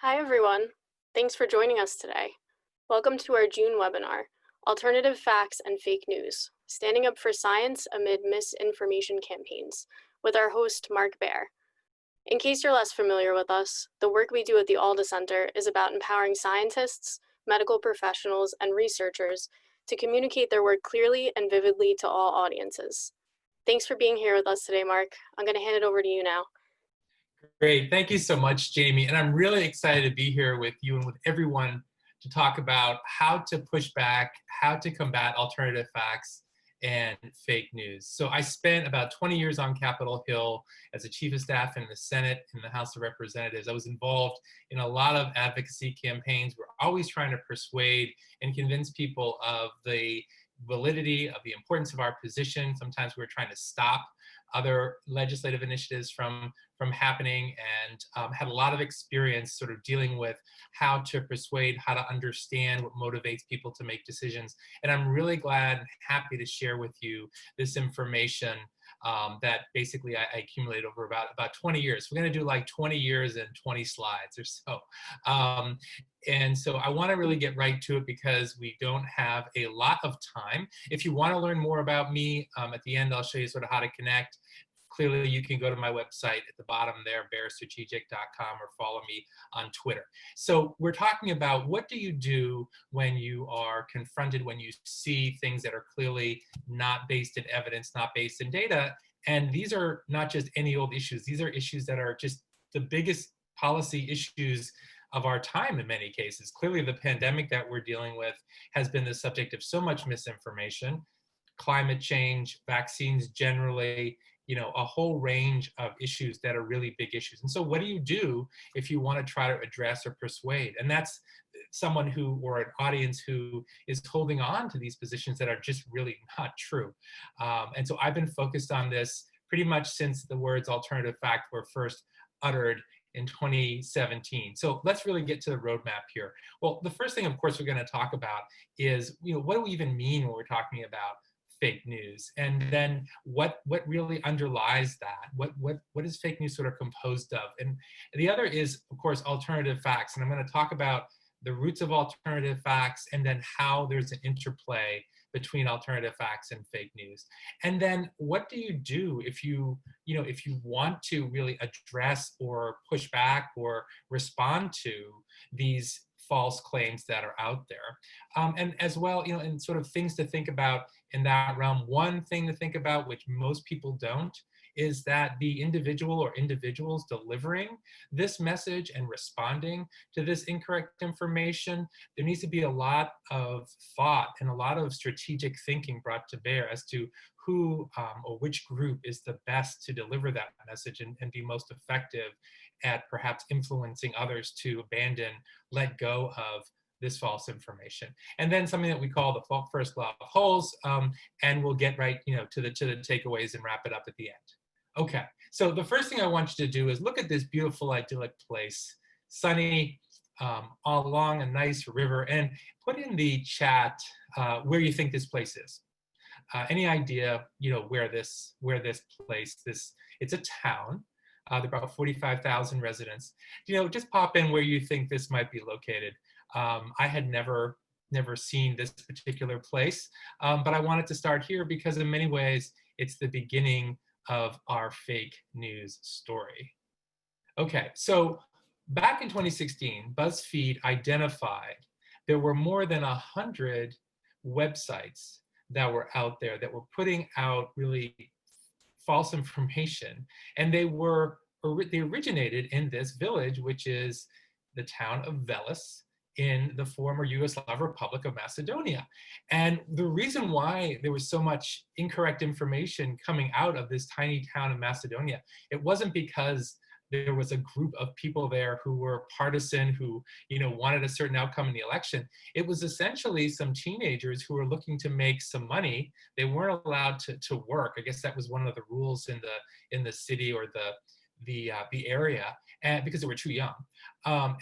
Hi, everyone. Thanks for joining us today. Welcome to our June webinar, Alternative Facts and Fake News, Standing Up for Science Amid Misinformation Campaigns, with our host, Mark Baer. In case you're less familiar with us, the work we do at the Alda Center is about empowering scientists, medical professionals, and researchers to communicate their work clearly and vividly to all audiences. Thanks for being here with us today, Mark. I'm going to hand it over to you now. Great. Thank you so much, Jamie. And I'm really excited to be here with you and with everyone to talk about how to push back, how to combat alternative facts and fake news. So I spent about 20 years on Capitol Hill as a chief of staff in the Senate and the House of Representatives. I was involved in a lot of advocacy campaigns. We're always trying to persuade and convince people of the validity, of the importance of our position. Sometimes we're trying to stop other legislative initiatives from happening, and had a lot of experience sort of dealing with how to persuade, how to understand what motivates people to make decisions. And I'm really glad and happy to share with you this information that basically I accumulated over about 20 years. We're going to do like 20 years and 20 slides or so. And so I want to really get right to it because we don't have a lot of time. If you want to learn more about me, at the end, I'll show you sort of how to connect. Clearly, you can go to my website at the bottom there, bearstrategic.com, or follow me on Twitter. So we're talking about what do you do when you are confronted, when you see things that are clearly not based in evidence, not based in data. And these are not just any old issues. These are issues that are just the biggest policy issues of our time in many cases. Clearly, the pandemic that we're dealing with has been the subject of so much misinformation, climate change, vaccines generally, a whole range of issues that are really big issues. And so what do you do if you want to try to address or persuade? And that's someone who, or an audience who is holding on to these positions that are just really not true. And so I've been focused on this pretty much since the words alternative fact were first uttered in 2017. So let's really get to the roadmap here. Well, the first thing, of course, we're going to talk about is, what do we even mean when we're talking about fake news? And then what really underlies that? What is fake news sort of composed of? And the other is, of course, alternative facts. And I'm going to talk about the roots of alternative facts and then how there's an interplay between alternative facts and fake news. And then what do you do if you want to really address or push back or respond to these false claims that are out there? And as well, and sort of things to think about in that realm. One thing to think about, which most people don't, is that the individual or individuals delivering this message and responding to this incorrect information, there needs to be a lot of thought and a lot of strategic thinking brought to bear as to who or which group is the best to deliver that message and be most effective at perhaps influencing others to abandon, let go of this false information. And then something that we call the first law of holes, and we'll get right to the takeaways and wrap it up at the end. Okay, so the first thing I want you to do is look at this beautiful idyllic place, sunny, all along a nice river, and put in the chat where you think this place is. Any idea, where this place, it's a town. There are about 45,000 residents. Just pop in where you think this might be located. I had never seen this particular place, but I wanted to start here because in many ways, it's the beginning of our fake news story. Okay, so back in 2016, BuzzFeed identified there were more than 100 websites that were out there that were putting out really false information, and they originated in this village, which is the town of Veles in the former Yugoslav Republic of Macedonia. And the reason why there was so much incorrect information coming out of this tiny town of Macedonia, it wasn't because there was a group of people there who were partisan, who wanted a certain outcome in the election. It was essentially some teenagers who were looking to make some money. They weren't allowed to work. I guess that was one of the rules in the city or the area, and because they were too young.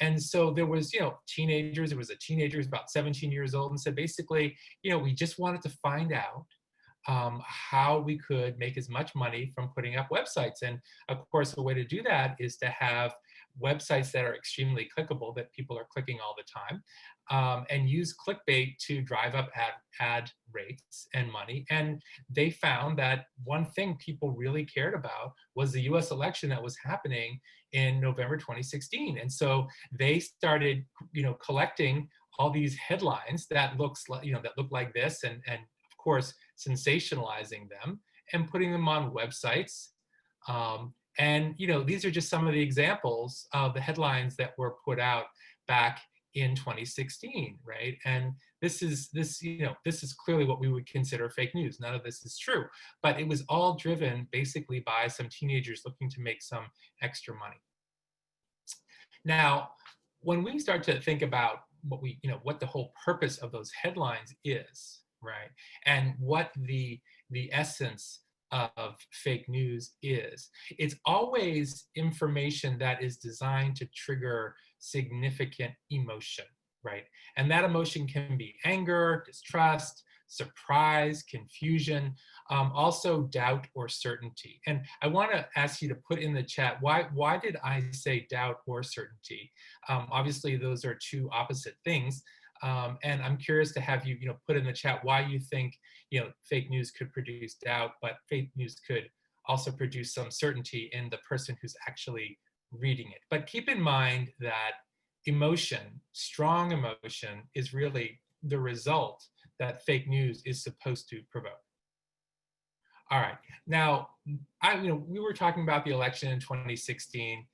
And so there was, teenagers. There was a teenager who's about 17 years old and said, basically, we just wanted to find out how we could make as much money from putting up websites. And of course, the way to do that is to have websites that are extremely clickable, that people are clicking all the time, and use clickbait to drive up ad rates and money. And they found that one thing people really cared about was the US election that was happening in November 2016. And so they started, collecting all these headlines that look like this, and of course, sensationalizing them and putting them on websites. And these are just some of the examples of the headlines that were put out back in 2016, right? And this is clearly what we would consider fake news. None of this is true, but it was all driven basically by some teenagers looking to make some extra money. Now, when we start to think about what the whole purpose of those headlines is, right? And what the essence of fake news is, it's always information that is designed to trigger significant emotion, right? And that emotion can be anger, distrust, surprise, confusion, also doubt or certainty. And I want to ask you to put in the chat, why did I say doubt or certainty? Obviously, those are two opposite things. And I'm curious to have you, put in the chat why you think, fake news could produce doubt, but fake news could also produce some certainty in the person who's actually reading it. But keep in mind that emotion, strong emotion, is really the result that fake news is supposed to provoke. All right, now, we were talking about the election in 2016,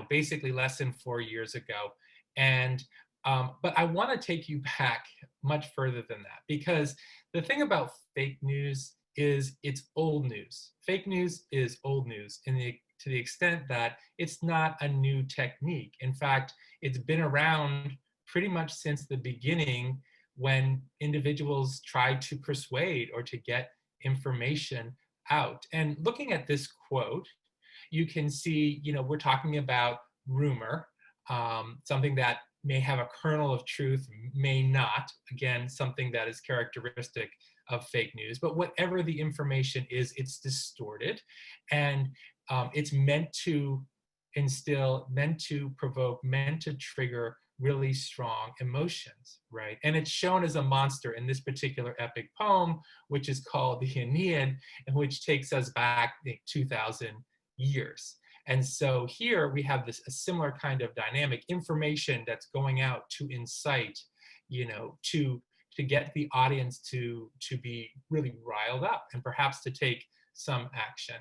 basically less than 4 years ago. And but I want to take you back much further than that, because the thing about fake news is it's old news. Fake news is old news to the extent that it's not a new technique. In fact, it's been around pretty much since the beginning, when individuals tried to persuade or to get information out. And looking at this quote, you can see, we're talking about rumor, something that may have a kernel of truth, may not. Again, something that is characteristic of fake news. But whatever the information is, it's distorted, and it's meant to instill, meant to provoke, meant to trigger really strong emotions, right? And it's shown as a monster in this particular epic poem, which is called the Aeneid, and which takes us back 2,000 years. And so here we have a similar kind of dynamic, information that's going out to incite, to get the audience to be really riled up and perhaps to take some action.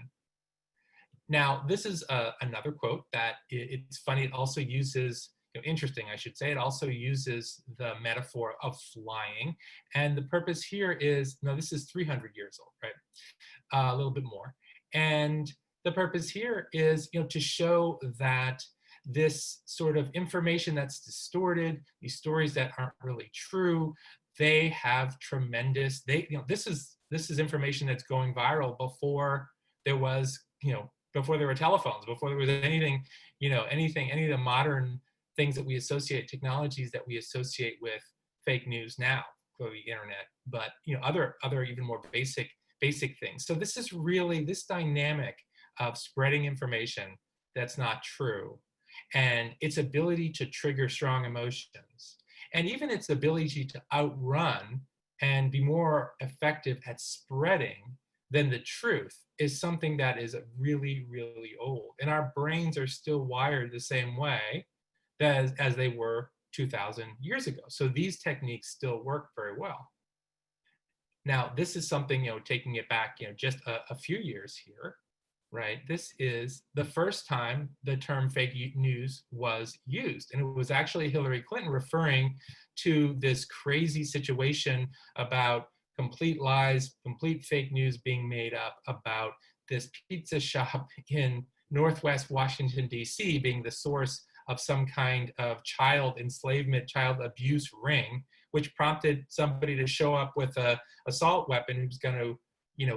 Now, this is another quote that it's funny. It also uses, interesting, I should say, it also uses the metaphor of flying. And the purpose here is, this is 300 years old, right? A little bit more. And the purpose here is, to show that this sort of information that's distorted, these stories that aren't really true, they have tremendous, this is information that's going viral before there was, before there were telephones, before there was anything, any of the modern things that we associate, technologies that we associate with fake news now, clearly the internet, but other even more basic things. So this is really this dynamic of spreading information that's not true, and its ability to trigger strong emotions, and even its ability to outrun and be more effective at spreading than the truth, is something that is really, really old. And our brains are still wired the same way as they were 2,000 years ago. So these techniques still work very well. Now, this is something, taking it back, just a few years here, right? This is the first time the term fake news was used. And it was actually Hillary Clinton referring to this crazy situation about complete lies, complete fake news being made up about this pizza shop in Northwest Washington, D.C. being the source of some kind of child enslavement, child abuse ring, which prompted somebody to show up with an assault weapon who's going to,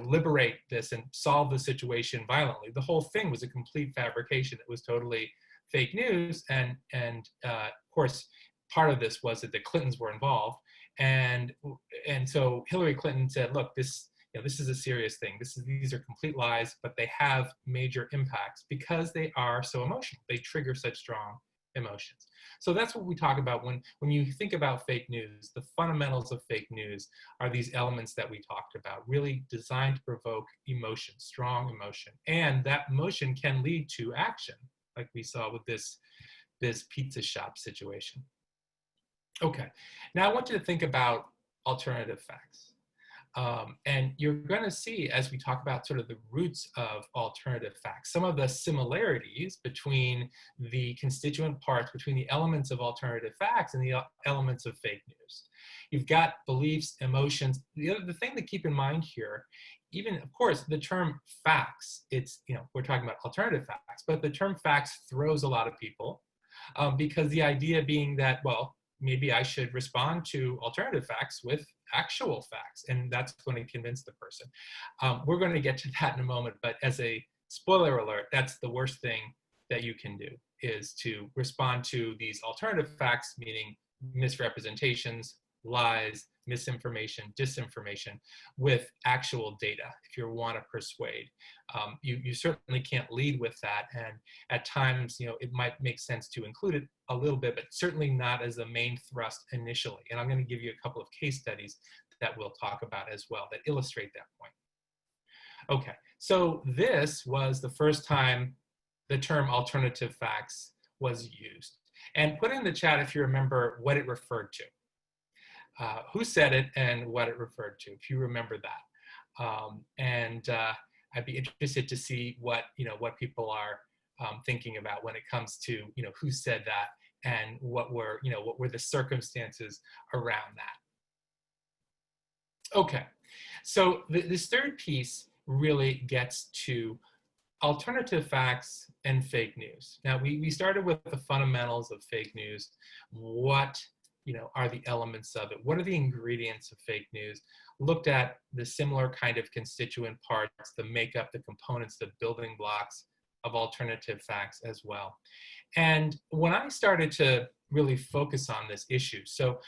liberate this and solve the situation violently. The whole thing was a complete fabrication. It was totally fake news. And of course, part of this was that the Clintons were involved. And so Hillary Clinton said, look, this, this is a serious thing. These are complete lies, but they have major impacts because they are so emotional. They trigger such strong emotions. So that's what we talk about when you think about fake news. The fundamentals of fake news are these elements that we talked about, really designed to provoke emotion, strong emotion. And that emotion can lead to action, like we saw with this pizza shop situation. Okay, now I want you to think about alternative facts. And you're going to see, as we talk about sort of the roots of alternative facts, some of the similarities between the constituent parts, between the elements of alternative facts and the elements of fake news. You've got beliefs, emotions. The thing to keep in mind here, even, of course, the term facts, it's, we're talking about alternative facts, but the term facts throws a lot of people because the idea being that, well, maybe I should respond to alternative facts with actual facts, and that's going to convince the person. We're going to get to that in a moment, but as a spoiler alert, that's the worst thing that you can do, is to respond to these alternative facts, meaning misrepresentations, lies, misinformation, disinformation, with actual data if you want to persuade. You certainly can't lead with that, and at times, it might make sense to include it a little bit, but certainly not as the main thrust initially. And I'm going to give you a couple of case studies that we'll talk about as well that illustrate that point. Okay, so this was the first time the term alternative facts was used. And put in the chat if you remember what it referred to. Who said it and what it referred to, if you remember that. I'd be interested to see what people are thinking about when it comes to who said that and what were the circumstances around that. Okay, so this third piece really gets to alternative facts and fake news. Now we started with the fundamentals of fake news. What are the elements of it? What are the ingredients of fake news? Looked at the similar kind of constituent parts, the makeup, the components, the building blocks of alternative facts as well. And when I started to really focus on this issue, so,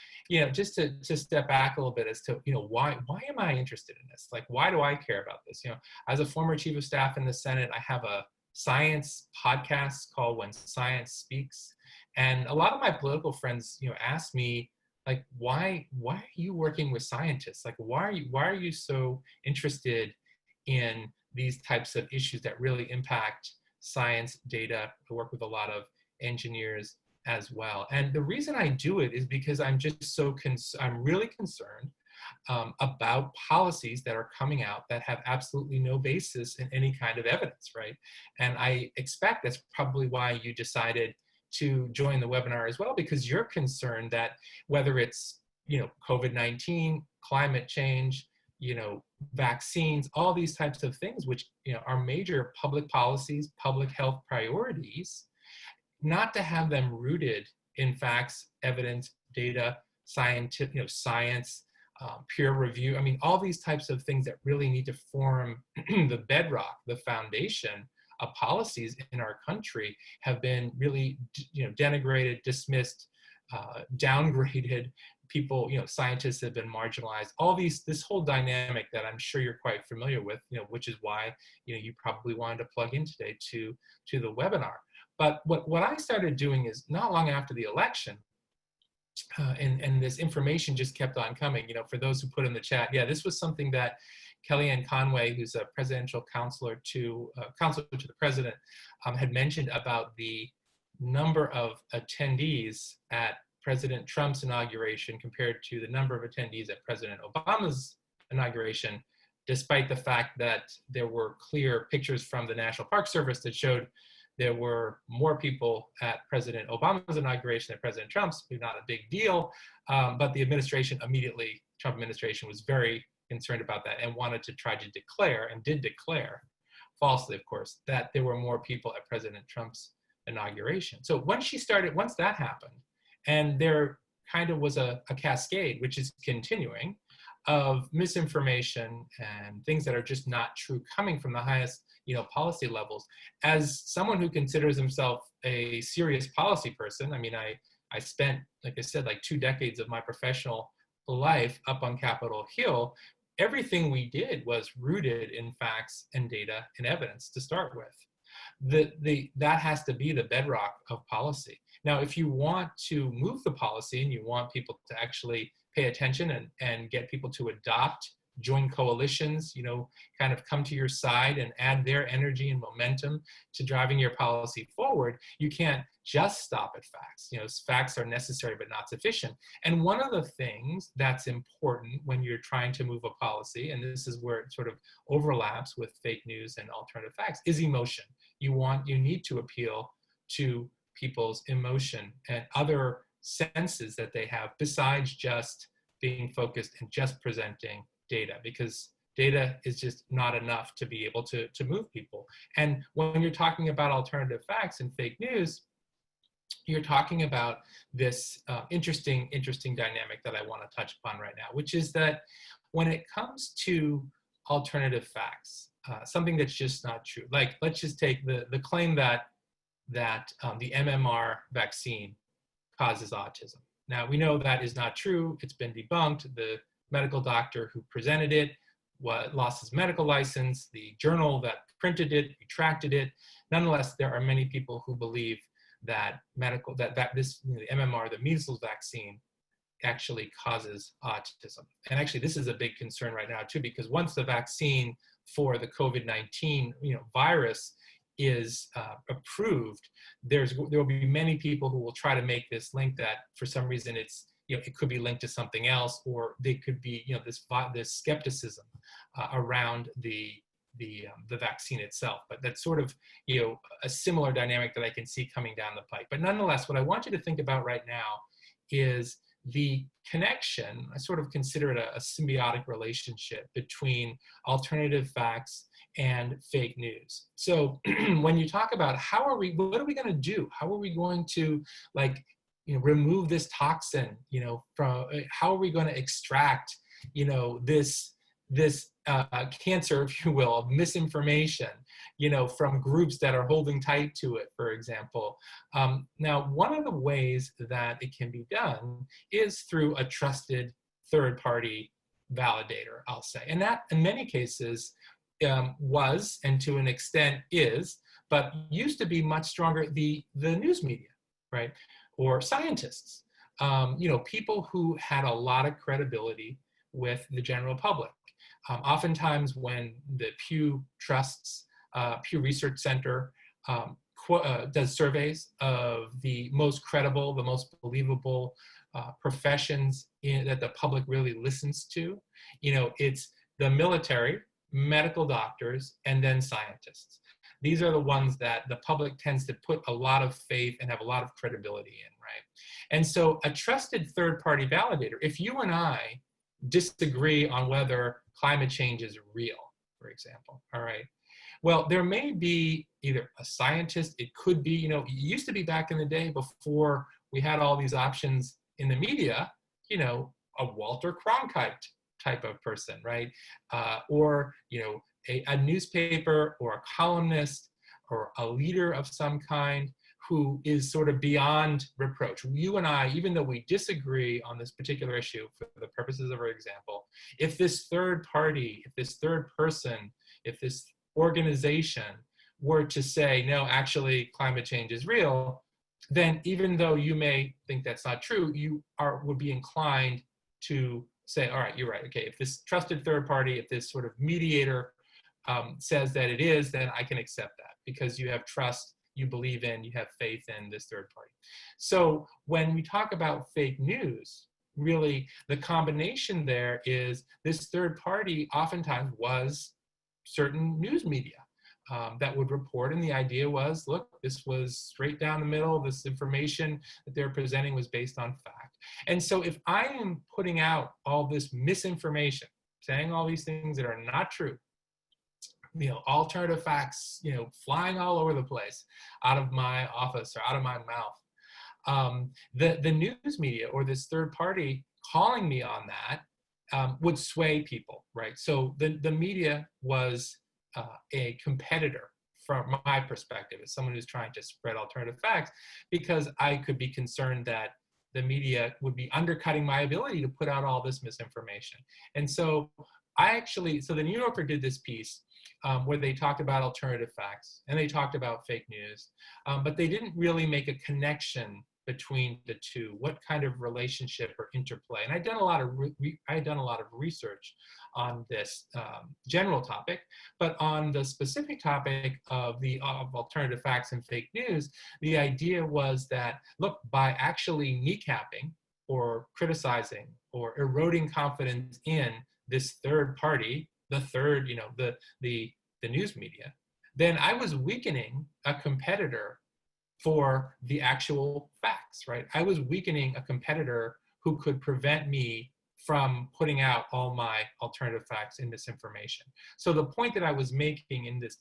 just to step back a little bit as to, why am I interested in this? Like, why do I care about this? As a former chief of staff in the Senate, I have a science podcast called When Science Speaks. And a lot of my political friends, ask me, like, why are you working with scientists? Like, why are you so interested in these types of issues that really impact science, data? I work with a lot of engineers as well. And the reason I do it is because I'm just I'm really concerned about policies that are coming out that have absolutely no basis in any kind of evidence, right? And I expect that's probably why you decided to join the webinar as well, because you're concerned that whether it's, COVID-19, climate change, vaccines, all these types of things, which, are major public policies, public health priorities, not to have them rooted in facts, evidence, data, scientific, science, peer review. I mean, all these types of things that really need to form the bedrock, the foundation of policies in our country have been really, denigrated, dismissed, downgraded. People, scientists have been marginalized. All this whole dynamic that I'm sure you're quite familiar with, which is why, you probably wanted to plug in today to the webinar. But what I started doing is not long after the election, and this information just kept on coming. For those who put in the chat, yeah, this was something that Kellyanne Conway, who's a presidential counselor to the president, had mentioned about the number of attendees at President Trump's inauguration compared to the number of attendees at President Obama's inauguration, despite the fact that there were clear pictures from the National Park Service that showed there were more people at President Obama's inauguration than President Trump's. Not a big deal, but the Trump administration was very concerned about that and wanted to try to declare, and did declare, falsely of course, that there were more people at President Trump's inauguration. So once that happened, and there kind of was a cascade, which is continuing, of misinformation and things that are just not true coming from the highest policy levels. As someone who considers himself a serious policy person, I mean, I spent, like I said, like 2 decades of my professional life up on Capitol Hill everything we did was rooted in facts and data and evidence to start with. That has to be the bedrock of policy. Now, if you want to move the policy and you want people to actually pay attention and get people to adopt, join coalitions, kind of come to your side and add their energy and momentum to driving your policy forward, you can't just stop at facts. Facts are necessary but not sufficient. And one of the things that's important when you're trying to move a policy, and this is where it sort of overlaps with fake news and alternative facts, is emotion. You need to appeal to people's emotion and other senses that they have besides just being focused and just presenting data, because data is just not enough to be able to move people. And when you're talking about alternative facts and fake news, you're talking about this interesting dynamic that I want to touch upon right now, which is that when it comes to alternative facts, something that's just not true, like let's just take the claim that the MMR vaccine causes autism. Now, we know that is not true. It's been debunked. The medical doctor who presented it lost his medical license. The journal that printed it retracted it. Nonetheless, there are many people who believe that the MMR, the measles vaccine, actually causes autism. And actually, this is a big concern right now too, because once the vaccine for the COVID-19 virus is approved, there will be many people who will try to make this link that for some reason it could be linked to something else, or they could be this skepticism around the vaccine itself. But that's sort of a similar dynamic that I can see coming down the pike. But nonetheless, what I want you to think about right now is the connection. I sort of consider it a symbiotic relationship between alternative facts and fake news. So when you talk about what are we going to do? How are we going to remove this toxin, from, how are we going to extract, this cancer, if you will, of misinformation, from groups that are holding tight to it, for example. Now, one of the ways that it can be done is through a trusted third-party validator, I'll say. And that, in many cases, was, and to an extent is, but used to be much stronger, the news media, right? Or scientists, people who had a lot of credibility with the general public. Oftentimes when the Pew Research Center does surveys of the most credible, the most believable professions that the public really listens to, it's the military, medical doctors, and then scientists. These are the ones that the public tends to put a lot of faith and have a lot of credibility in, right? And so a trusted third-party validator, if you and I disagree on whether climate change is real, for example, all right? Well, there may be either a scientist, it could be, it used to be back in the day before we had all these options in the media, a Walter Cronkite type of person, right? Or, a newspaper or a columnist or a leader of some kind who is sort of beyond reproach. You and I, even though we disagree on this particular issue for the purposes of our example, if this third party, if this third person, if this organization were to say, no, actually climate change is real, then even though you may think that's not true, you would be inclined to say, all right, you're right. Okay, if this trusted third party, if this sort of mediator says that it is, then I can accept that because you have trust, you believe in, you have faith in this third party. So when we talk about fake news, really the combination there is this third party oftentimes was certain news media that would report, and the idea was, look, this was straight down the middle, this information that they're presenting was based on fact. And so if I am putting out all this misinformation, saying all these things that are not true, alternative facts, flying all over the place out of my office or out of my mouth, the news media or this third party calling me on that would sway people, right? So the media was a competitor from my perspective as someone who's trying to spread alternative facts, because I could be concerned that the media would be undercutting my ability to put out all this misinformation. And so so the New Yorker did this piece where they talked about alternative facts and they talked about fake news, but they didn't really make a connection between the two, what kind of relationship or interplay. And I'd done a lot of research on this general topic, but on the specific topic of alternative facts and fake news, the idea was that, look, by actually kneecapping or criticizing or eroding confidence in this third party, the third, the news media, then I was weakening a competitor for the actual facts, right? I was weakening a competitor who could prevent me from putting out all my alternative facts and misinformation. So the point that I was making in this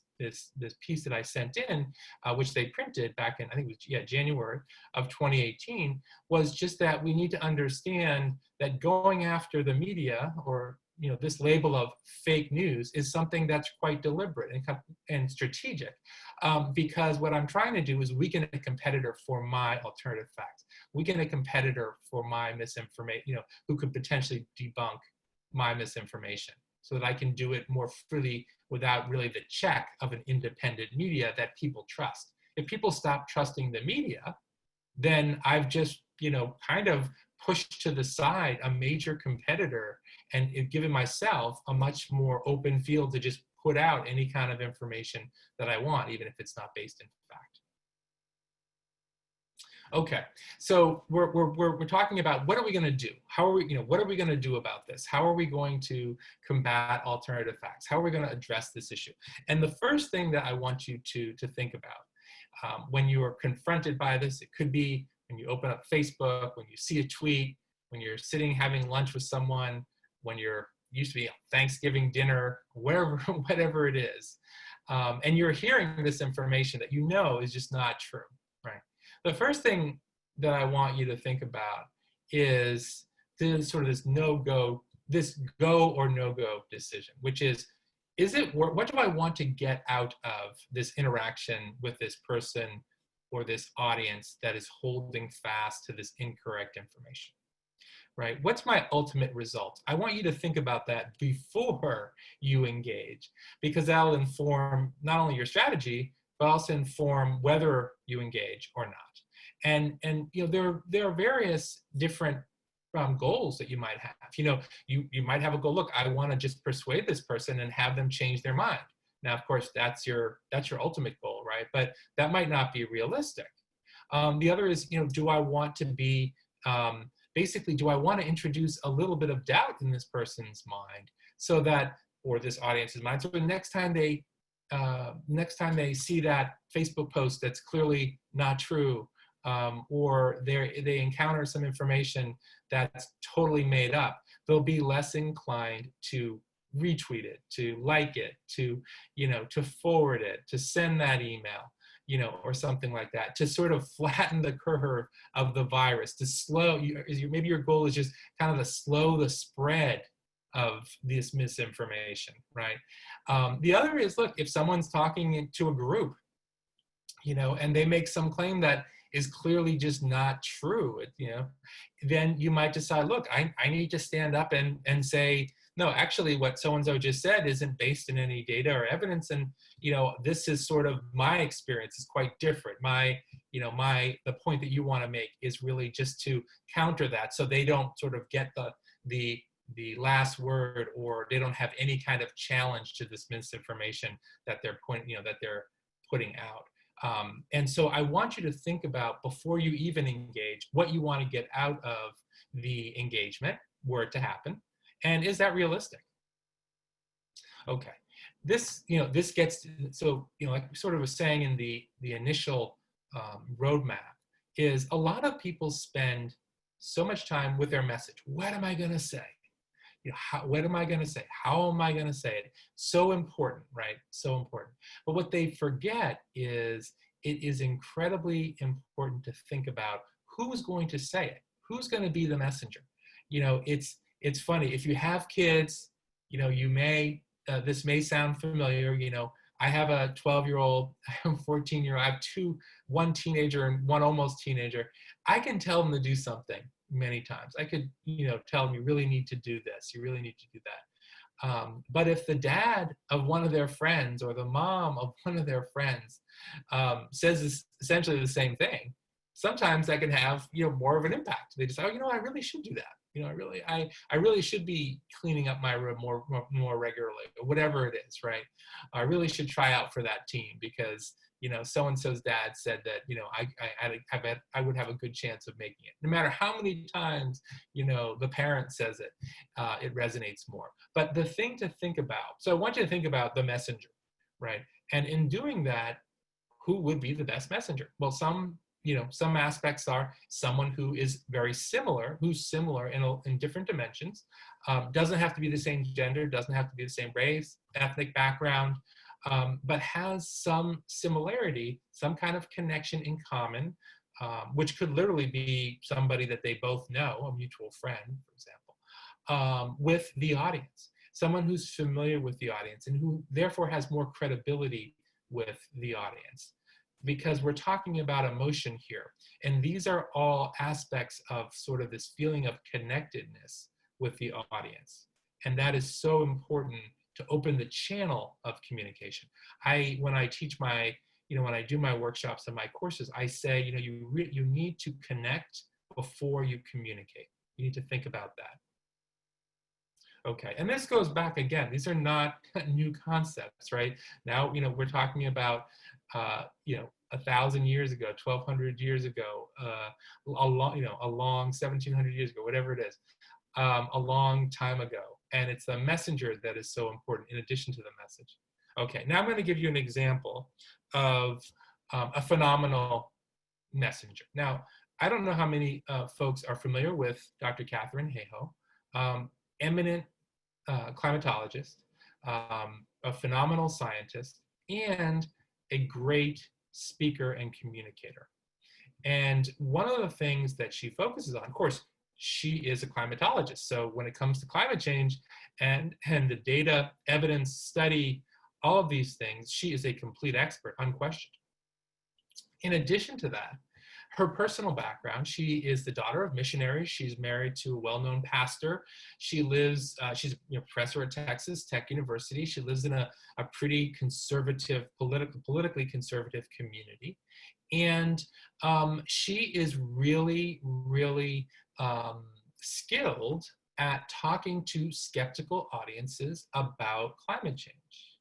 piece that I sent in, which they printed back in, I think it was January of 2018, was just that we need to understand that going after the media, or this label of fake news, is something that's quite deliberate and strategic, because what I'm trying to do is weaken a competitor for my alternative facts, weaken a competitor for my misinformation, who could potentially debunk my misinformation, so that I can do it more freely without really the check of an independent media that people trust. If people stop trusting the media, then I've just, kind of pushed to the side a major competitor and given myself a much more open field to just put out any kind of information that I want, even if it's not based in fact. Okay, so we're talking about what are we going to do? How are we, what are we going to do about this? How are we going to combat alternative facts? How are we going to address this issue? And the first thing that I want you to think about when you are confronted by this, it could be when you open up Facebook, when you see a tweet, when you're sitting having lunch with someone, when you're used to be Thanksgiving dinner, wherever, whatever it is, and you're hearing this information that is just not true, right? The first thing that I want you to think about is this go or no-go decision, which is it, what do I want to get out of this interaction with this person or this audience that is holding fast to this incorrect information, right? What's my ultimate result? I want you to think about that before you engage, because that'll inform not only your strategy, but also inform whether you engage or not. And there are various different goals that you might have. You might have a goal. Look, I want to just persuade this person and have them change their mind. Now, of course, that's your ultimate goal, right? But that might not be realistic. The other is, do I want to be basically, do I want to introduce a little bit of doubt in this person's mind, so that, or this audience's mind, so the next time they see that Facebook post that's clearly not true, or they encounter some information that's totally made up, they'll be less inclined to retweet it, to like it, to forward it, to send that email, or something like that, to sort of flatten the curve of the virus, to slow, maybe your goal is just kind of to slow the spread of this misinformation, right? The other is, look, if someone's talking to a group, and they make some claim that is clearly just not true, then you might decide, look, I need to stand up and say, no, actually what so-and-so just said isn't based in any data or evidence. And, this is sort of my experience is quite different. The point that you want to make is really just to counter that, so they don't sort of get the last word, or they don't have any kind of challenge to this misinformation that they're putting out. And so I want you to think about, before you even engage, what you want to get out of the engagement, were it to happen, and is that realistic? Okay, this gets, so, like sort of was saying in the initial roadmap, is a lot of people spend so much time with their message. What am I going to say? What am I going to say? How am I going to say it? So important, right? So important. But what they forget is, it is incredibly important to think about who's going to say it. Who's going to be the messenger? It's funny, if you have kids, this may sound familiar. I have a 12-year-old, I have a 14-year-old, I have one teenager and one almost teenager. I can tell them to do something many times. I could, tell them, you really need to do this, you really need to do that. But if the dad of one of their friends or the mom of one of their friends says essentially the same thing, sometimes that can have, you know, more of an impact. They decide, oh, you know, I really should do that. You know, I really should be cleaning up my room more regularly, or whatever it is, right? I really should try out for that team because, you know, so and so's dad said that, you know, I would have a good chance of making it. No matter how many times, you know, the parent says it, it resonates more. But the thing to think about, so I want you to think about the messenger, right? And in doing that, who would be the best messenger? Well, some aspects are someone who is very similar, who's similar in different dimensions. Doesn't have to be the same gender, doesn't have to be the same race, ethnic background, but has some similarity, some kind of connection in common, which could literally be somebody that they both know, a mutual friend, for example, with the audience. Someone who's familiar with the audience and who therefore has more credibility with the audience, because we're talking about emotion here. And these are all aspects of sort of this feeling of connectedness with the audience. And that is so important to open the channel of communication. When I teach my, when I do my workshops and my courses, I say, you need to connect before you communicate. You need to think about that. Okay, and this goes back again. These are not new concepts, right? Now, we're talking about, 1,000 years ago, 1,200 years ago, a long 1,700 years ago, whatever it is, a long time ago. And it's the messenger that is so important in addition to the message. Okay, now I'm going to give you an example of a phenomenal messenger. Now, I don't know how many folks are familiar with Dr. Katharine Hayhoe, eminent climatologist, a phenomenal scientist, and a great speaker and communicator. And one of the things that she focuses on, of course, she is a climatologist. So when it comes to climate change and the data, evidence, study, all of these things, she is a complete expert, unquestioned. In addition to that, her personal background, she is the daughter of missionaries. She's married to a well-known pastor. She lives, she's a professor at Texas Tech University. She lives in a pretty conservative, politically conservative community. And she is really, really skilled at talking to skeptical audiences about climate change.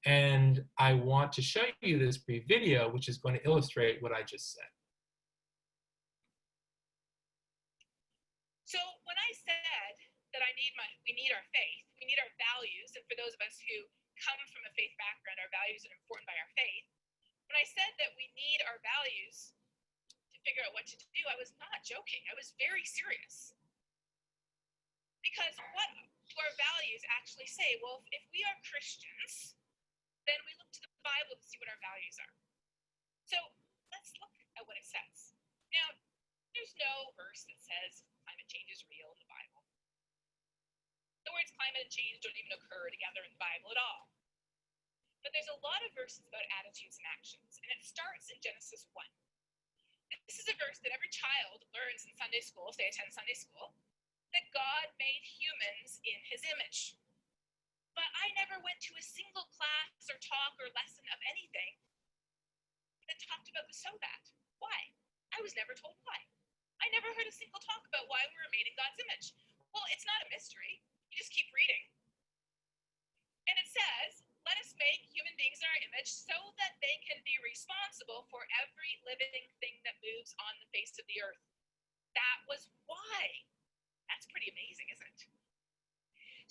And I want to show you this brief video, which is going to illustrate what I just said. So when I said that we need our faith, we need our values, and for those of us who come from a faith background, our values are informed by our faith. When I said that we need our values to figure out what to do, I was not joking. I was very serious. Because what do our values actually say? Well, if we are Christians, then we look to the Bible to see what our values are. So let's look at what it says. Now, there's no verse that says climate change is real in the Bible. The words climate and change don't even occur together in the Bible at all. But there's a lot of verses about attitudes and actions, and it starts in Genesis 1. This is a verse that every child learns in Sunday school, if they attend Sunday school, that God made humans in his image. But I never went to a single class or talk or lesson of anything that talked about the so that. Why? I was never told why. I never heard a single talk about why we were made in God's image. Well, it's not a mystery. You just keep reading. And it says, let us make human beings in our image so that they can be responsible for every living thing that moves on the face of the earth. That was why. That's pretty amazing, isn't it?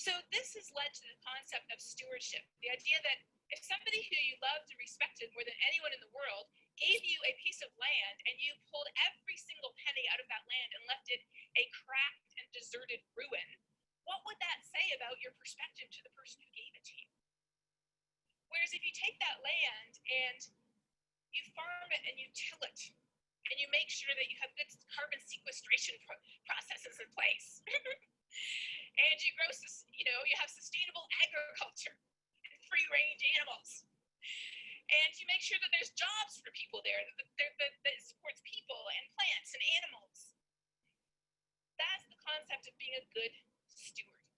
So this has led to the concept of stewardship, the idea that if somebody who you loved and respected more than anyone in the world gave you a piece of land and you pulled every single penny out of that land and left it a cracked and deserted ruin, what would that say about your perspective to the person who gave it to you? Whereas if you take that land and you farm it and you till it and you make sure that you have good carbon sequestration processes in place and you grow, you have sustainable agriculture and free-range animals, and you make sure that there's jobs for people there, that supports people and plants and animals. That's the concept of being a good steward.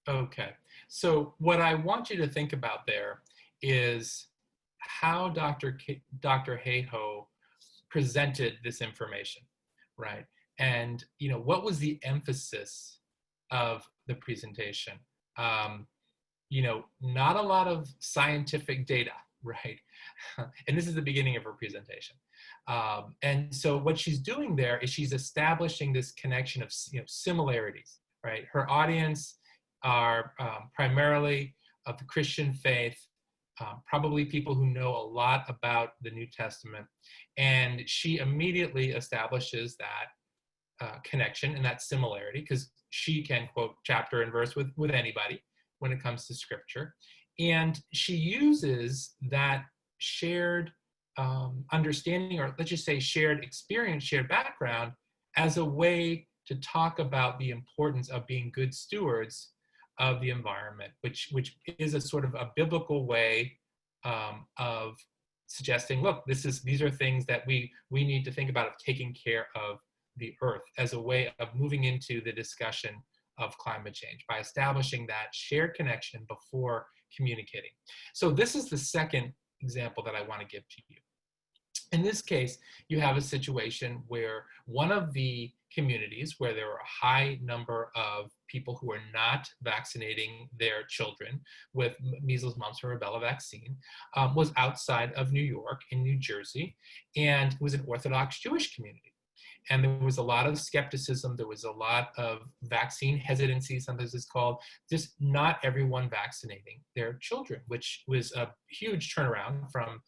Okay. So what I want you to think about there is how Dr. Hayhoe presented this information, right? And what was the emphasis of the presentation? Um, Not a lot of scientific data, right? And this is the beginning of her presentation. And so what she's doing there is she's establishing this connection of similarities, right? Her audience are primarily of the Christian faith, probably people who know a lot about the New Testament. And she immediately establishes that connection and that similarity because she can quote chapter and verse with anybody when it comes to scripture. And she uses that shared understanding, or let's just say shared experience, shared background, as a way to talk about the importance of being good stewards of the environment, which is a sort of a biblical way of suggesting, look, these are things that we need to think about of taking care of the earth as a way of moving into the discussion of climate change by establishing that shared connection before communicating. So this is the second example that I want to give to you. In this case, you have a situation where one of the communities where there are a high number of people who are not vaccinating their children with measles, mumps, and rubella vaccine was outside of New York in New Jersey, and it was an Orthodox Jewish community. And there was a lot of skepticism. There was a lot of vaccine hesitancy, sometimes it's called, just not everyone vaccinating their children, which was a huge turnaround from,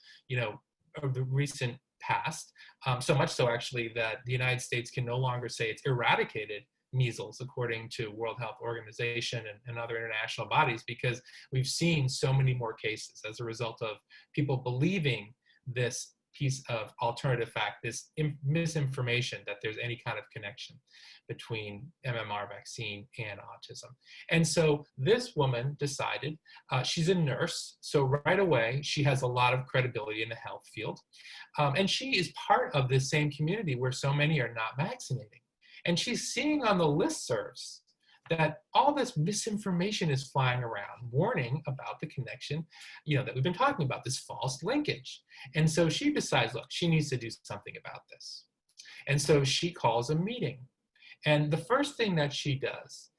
the recent past. So much so, actually, that the United States can no longer say it's eradicated measles, according to World Health Organization and other international bodies, because we've seen so many more cases as a result of people believing this piece of alternative fact, this misinformation that there's any kind of connection between MMR vaccine and autism. And so this woman decided, she's a nurse, so right away she has a lot of credibility in the health field. And she is part of this same community where so many are not vaccinating. And she's seeing on the listservs that all this misinformation is flying around, warning about the connection, that we've been talking about, this false linkage. And so she decides, look, she needs to do something about this. And so she calls a meeting. And the first thing that she does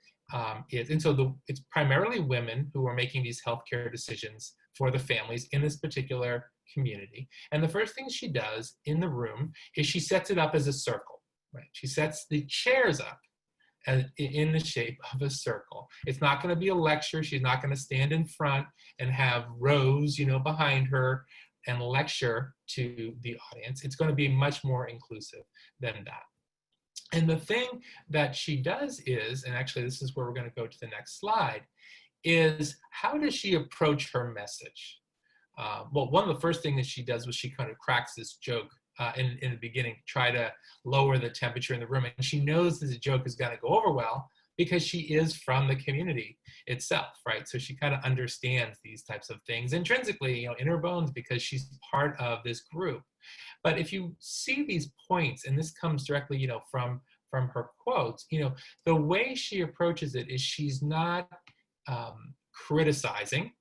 it's primarily women who are making these healthcare decisions for the families in this particular community. And the first thing she does in the room is she sets it up as a circle, right? She sets the chairs up in the shape of a circle. It's not going to be a lecture. She's not going to stand in front and have rows, behind her and lecture to the audience. It's going to be much more inclusive than that. And the thing that she does is, and actually this is where we're going to go to the next slide, is how does she approach her message? Well, one of the first things that she does was she kind of cracks this joke in the beginning, try to lower the temperature in the room. And she knows that the joke is going to go over well because she is from the community itself, right? So she kind of understands these types of things intrinsically, in her bones, because she's part of this group. But if you see these points, and this comes directly, from her quotes, the way she approaches it is she's not criticizing,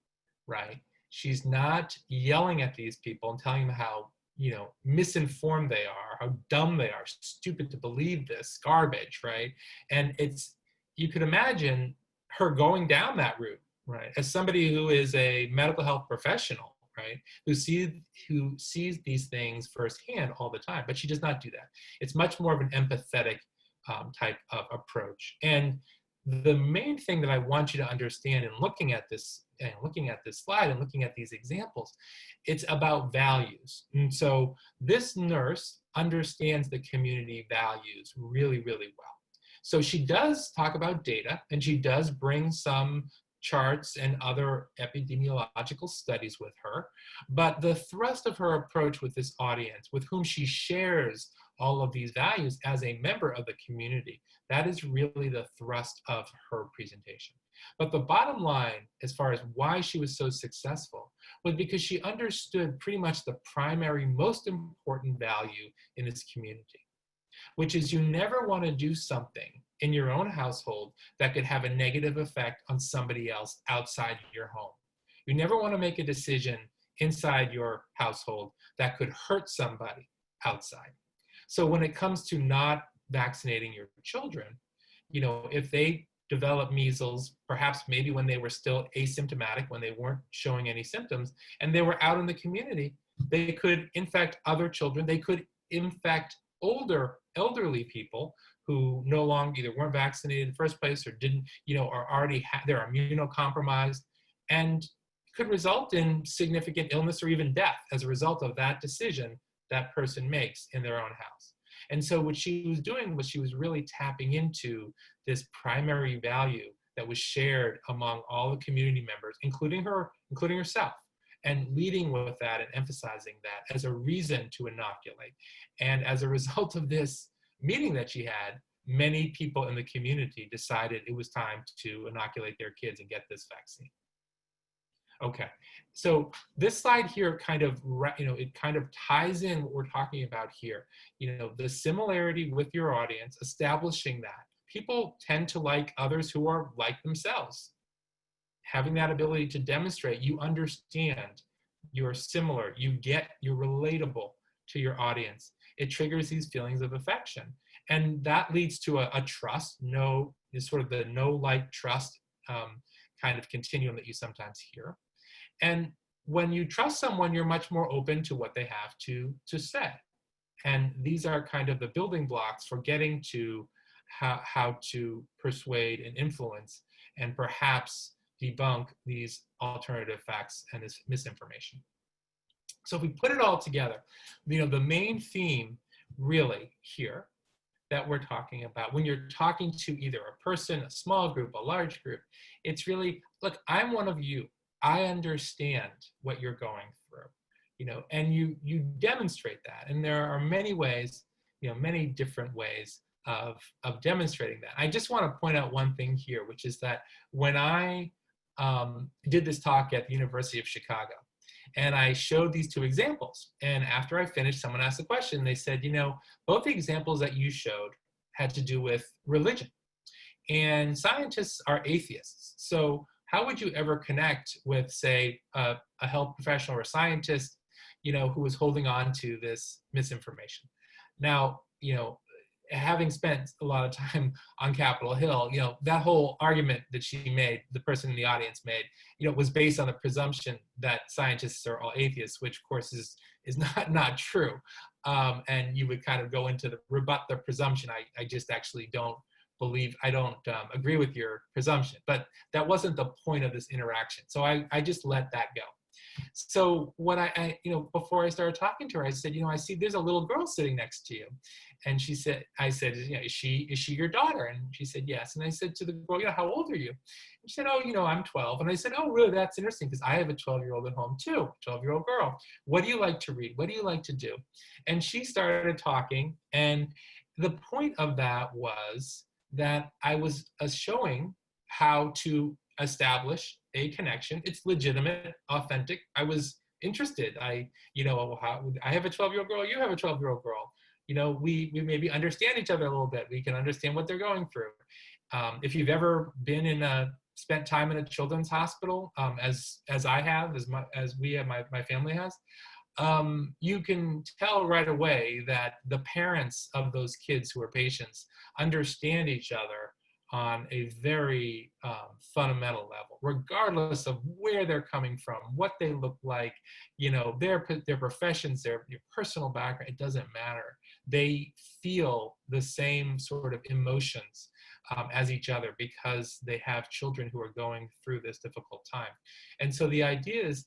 right? She's not yelling at these people and telling them how misinformed they are, how dumb they are, stupid to believe this garbage, right? And you could imagine her going down that route, right? As somebody who is a medical health professional, right? Who sees these things firsthand all the time, but she does not do that. It's much more of an empathetic type of approach. And the main thing that I want you to understand in looking at this slide and looking at these examples, it's about values. And so this nurse understands the community values really, really well. So she does talk about data, and she does bring some charts and other epidemiological studies with her. But the thrust of her approach with this audience, with whom she shares all of these values as a member of the community, that is really the thrust of her presentation. But the bottom line, as far as why she was so successful, was because she understood pretty much the primary, most important value in this community. which is you never want to do something in your own household that could have a negative effect on somebody else outside your home. You never want to make a decision inside your household that could hurt somebody outside. So when it comes to not vaccinating your children, if they develop measles, perhaps maybe when they were still asymptomatic, when they weren't showing any symptoms, and they were out in the community, they could infect other children. They could infect elderly people who no longer either weren't vaccinated in the first place or didn't, or already they're immunocompromised, and could result in significant illness or even death as a result of that decision that person makes in their own house. And so what she was doing was she was really tapping into this primary value that was shared among all the community members, including herself, and leading with that and emphasizing that as a reason to inoculate. And as a result of this meeting that she had, many people in the community decided it was time to inoculate their kids and get this vaccine. Okay, so this slide here kind of, it kind of ties in what we're talking about here. The similarity with your audience, establishing that. People tend to like others who are like themselves. Having that ability to demonstrate you understand, you're similar, you're relatable to your audience. It triggers these feelings of affection. And that leads to a trust, is sort of the know-like trust kind of continuum that you sometimes hear. And when you trust someone, you're much more open to what they have to say. And these are kind of the building blocks for getting to how to persuade and influence and perhaps debunk these alternative facts and this misinformation. So if we put it all together, the main theme really here that we're talking about when you're talking to either a person, a small group, a large group, it's really, look, I'm one of you. I understand what you're going through, and you demonstrate that. And there are many ways, many different ways of demonstrating that. I just want to point out one thing here, which is that when I did this talk at the University of Chicago, and I showed these two examples, and after I finished, someone asked a question. They said, both the examples that you showed had to do with religion, and scientists are atheists. So how would you ever connect with, say, a health professional or a scientist, who was holding on to this misinformation? Now, having spent a lot of time on Capitol Hill, that whole argument that she made, the person in the audience made, was based on the presumption that scientists are all atheists, which of course is not true. And you would kind of go into the rebut the presumption. I just actually don't agree with your presumption, but that wasn't the point of this interaction. So I just let that go. So what I before I started talking to her, I said, I see there's a little girl sitting next to you. And I said, is she your daughter? And she said, yes. And I said to the girl, how old are you? And she said, oh, I'm 12. And I said, oh, really? That's interesting, because I have a 12-year-old at home too, 12-year-old girl. What do you like to read? What do you like to do? And she started talking. And the point of that was that I was showing how to establish a connection. It's legitimate, authentic. I was interested. I have a 12-year-old girl, you have a 12-year-old girl. We maybe understand each other a little bit. We can understand what they're going through. If you've ever been spent time in a children's hospital, as I have, my family has, you can tell right away that the parents of those kids who are patients understand each other on a very fundamental level, regardless of where they're coming from, what they look like, their professions, their personal background, it doesn't matter. They feel the same sort of emotions as each other because they have children who are going through this difficult time. And so the idea is,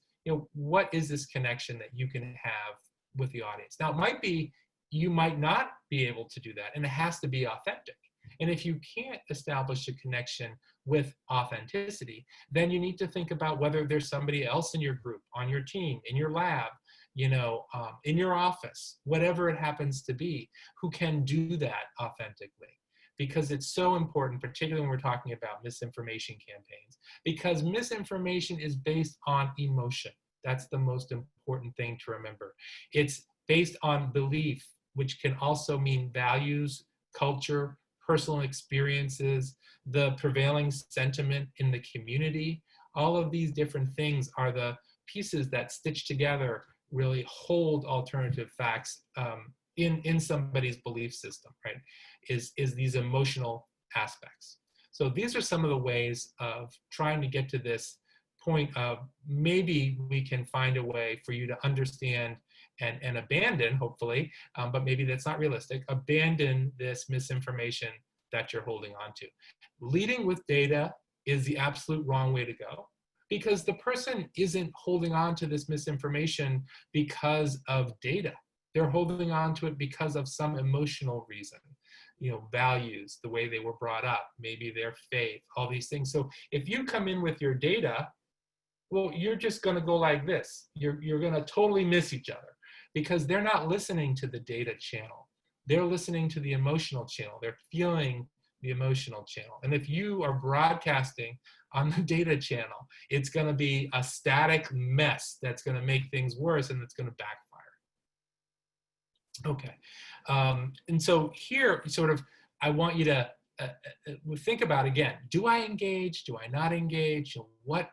what is this connection that you can have with the audience? Now, it might be, you might not be able to do that, and it has to be authentic. And if you can't establish a connection with authenticity, then you need to think about whether there's somebody else in your group, on your team, in your lab, in your office, whatever it happens to be, who can do that authentically. Because it's so important, particularly when we're talking about misinformation campaigns, because misinformation is based on emotion. That's the most important thing to remember. It's based on belief which can also mean values, culture, personal experiences, the prevailing sentiment in the community. All of these different things are the pieces that stitch together really hold alternative facts in somebody's belief system, right? Is these emotional aspects. So these are some of the ways of trying to get to this point of maybe we can find a way for you to understand and abandon, hopefully, but maybe that's not realistic, abandon this misinformation that you're holding on to. Leading with data is the absolute wrong way to go, because the person isn't holding on to this misinformation because of data. They're holding on to it because of some emotional reason, values, the way they were brought up, maybe their faith, all these things. So if you come in with your data, well, you're just going to go like this. You're going to totally miss each other, because they're not listening to the data channel. They're listening to the emotional channel. They're feeling the emotional channel. And if you are broadcasting on the data channel, it's going to be a static mess that's going to make things worse, and it's going to backfire. Okay. And so here, sort of, I want you to think about, again, do I engage? Do I not engage? What's